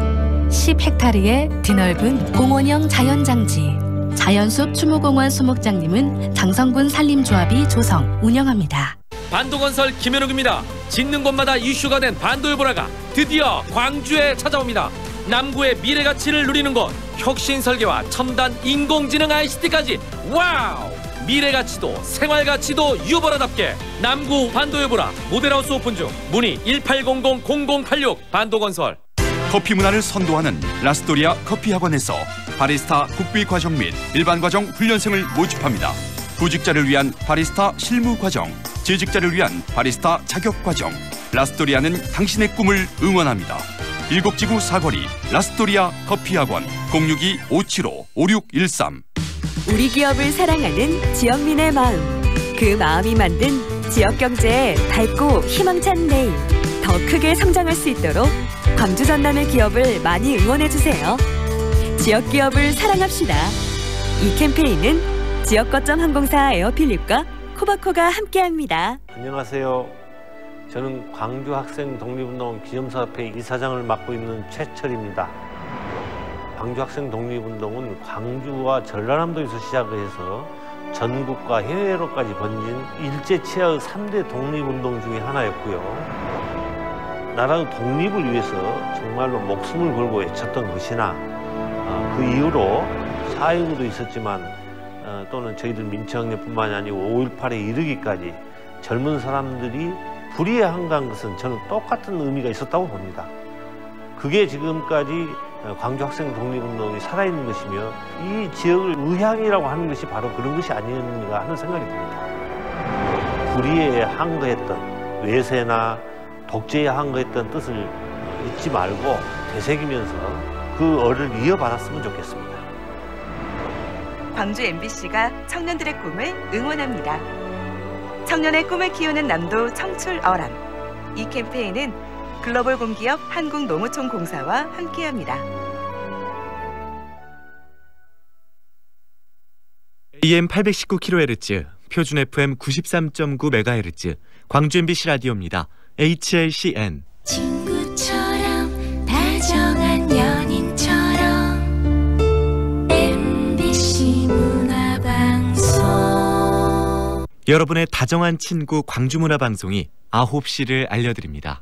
10헥타르의 드넓은 공원형 자연장지. 자연숲 추모공원 수목장님은 장성군 산림조합이 조성, 운영합니다. 반도건설 김현욱입니다. 짓는 곳마다 이슈가 된 반도요보라가 드디어 광주에 찾아옵니다. 남구의 미래 가치를 누리는 곳, 혁신 설계와 첨단 인공지능 ICT까지 와우! 미래 가치도 생활 가치도 유보라답게 남구 반도요보라 모델하우스 오픈 중. 문의 1800-0086 반도건설. 커피 문화를 선도하는 라스토리아 커피학원에서 바리스타 국비 과정 및 일반 과정 훈련생을 모집합니다. 구직자를 위한 바리스타 실무 과정, 재직자를 위한 바리스타 자격 과정. 라스토리아는 당신의 꿈을 응원합니다. 일곡지구 사거리 라스토리아 커피학원 062-575-5613. 우리 기업을 사랑하는 지역민의 마음. 그 마음이 만든 지역 경제의 밝고 희망찬 내일. 더 크게 성장할 수 있도록 광주 전남의 기업을 많이 응원해주세요. 지역 기업을 사랑합시다. 이 캠페인은 지역거점 항공사 에어필립과 코바코가 함께합니다. 안녕하세요. 저는 광주 학생 독립운동 기념사업회 이사장을 맡고 있는 최철입니다. 광주 학생 독립운동은 광주와 전라남도에서 시작을 해서 전국과 해외로까지 번진 일제치하의 3대 독립운동 중에 하나였고요. 나라의 독립을 위해서 정말로 목숨을 걸고 외쳤던 것이나 그 이후로 4.19도 있었지만 또는 저희들 민주혁명뿐만이 아니고 5.18에 이르기까지 젊은 사람들이 불의에 한가한 것은 저는 똑같은 의미가 있었다고 봅니다. 그게 지금까지 광주 학생 독립운동이 살아있는 것이며 이 지역을 의향이라고 하는 것이 바로 그런 것이 아니었는가 하는 생각이 듭니다. 불의에 항거했던 외세나 독재에 항거했던 뜻을 잊지 말고 되새기면서 그 얼을 이어받았으면 좋겠습니다. 광주 MBC가 청년들의 꿈을 응원합니다. 청년의 꿈을 키우는 남도 청출어람. 이 캠페인은 글로벌 공기업 한국노무총공사와 함께합니다. AM 819kHz, 표준 FM 93.9MHz, 광주 MBC 라디오입니다. HLCN, 친구처럼 다정한 연인처럼 MBC 문화방송. 여러분의 다정한 친구 광주문화방송이 9시를 알려드립니다.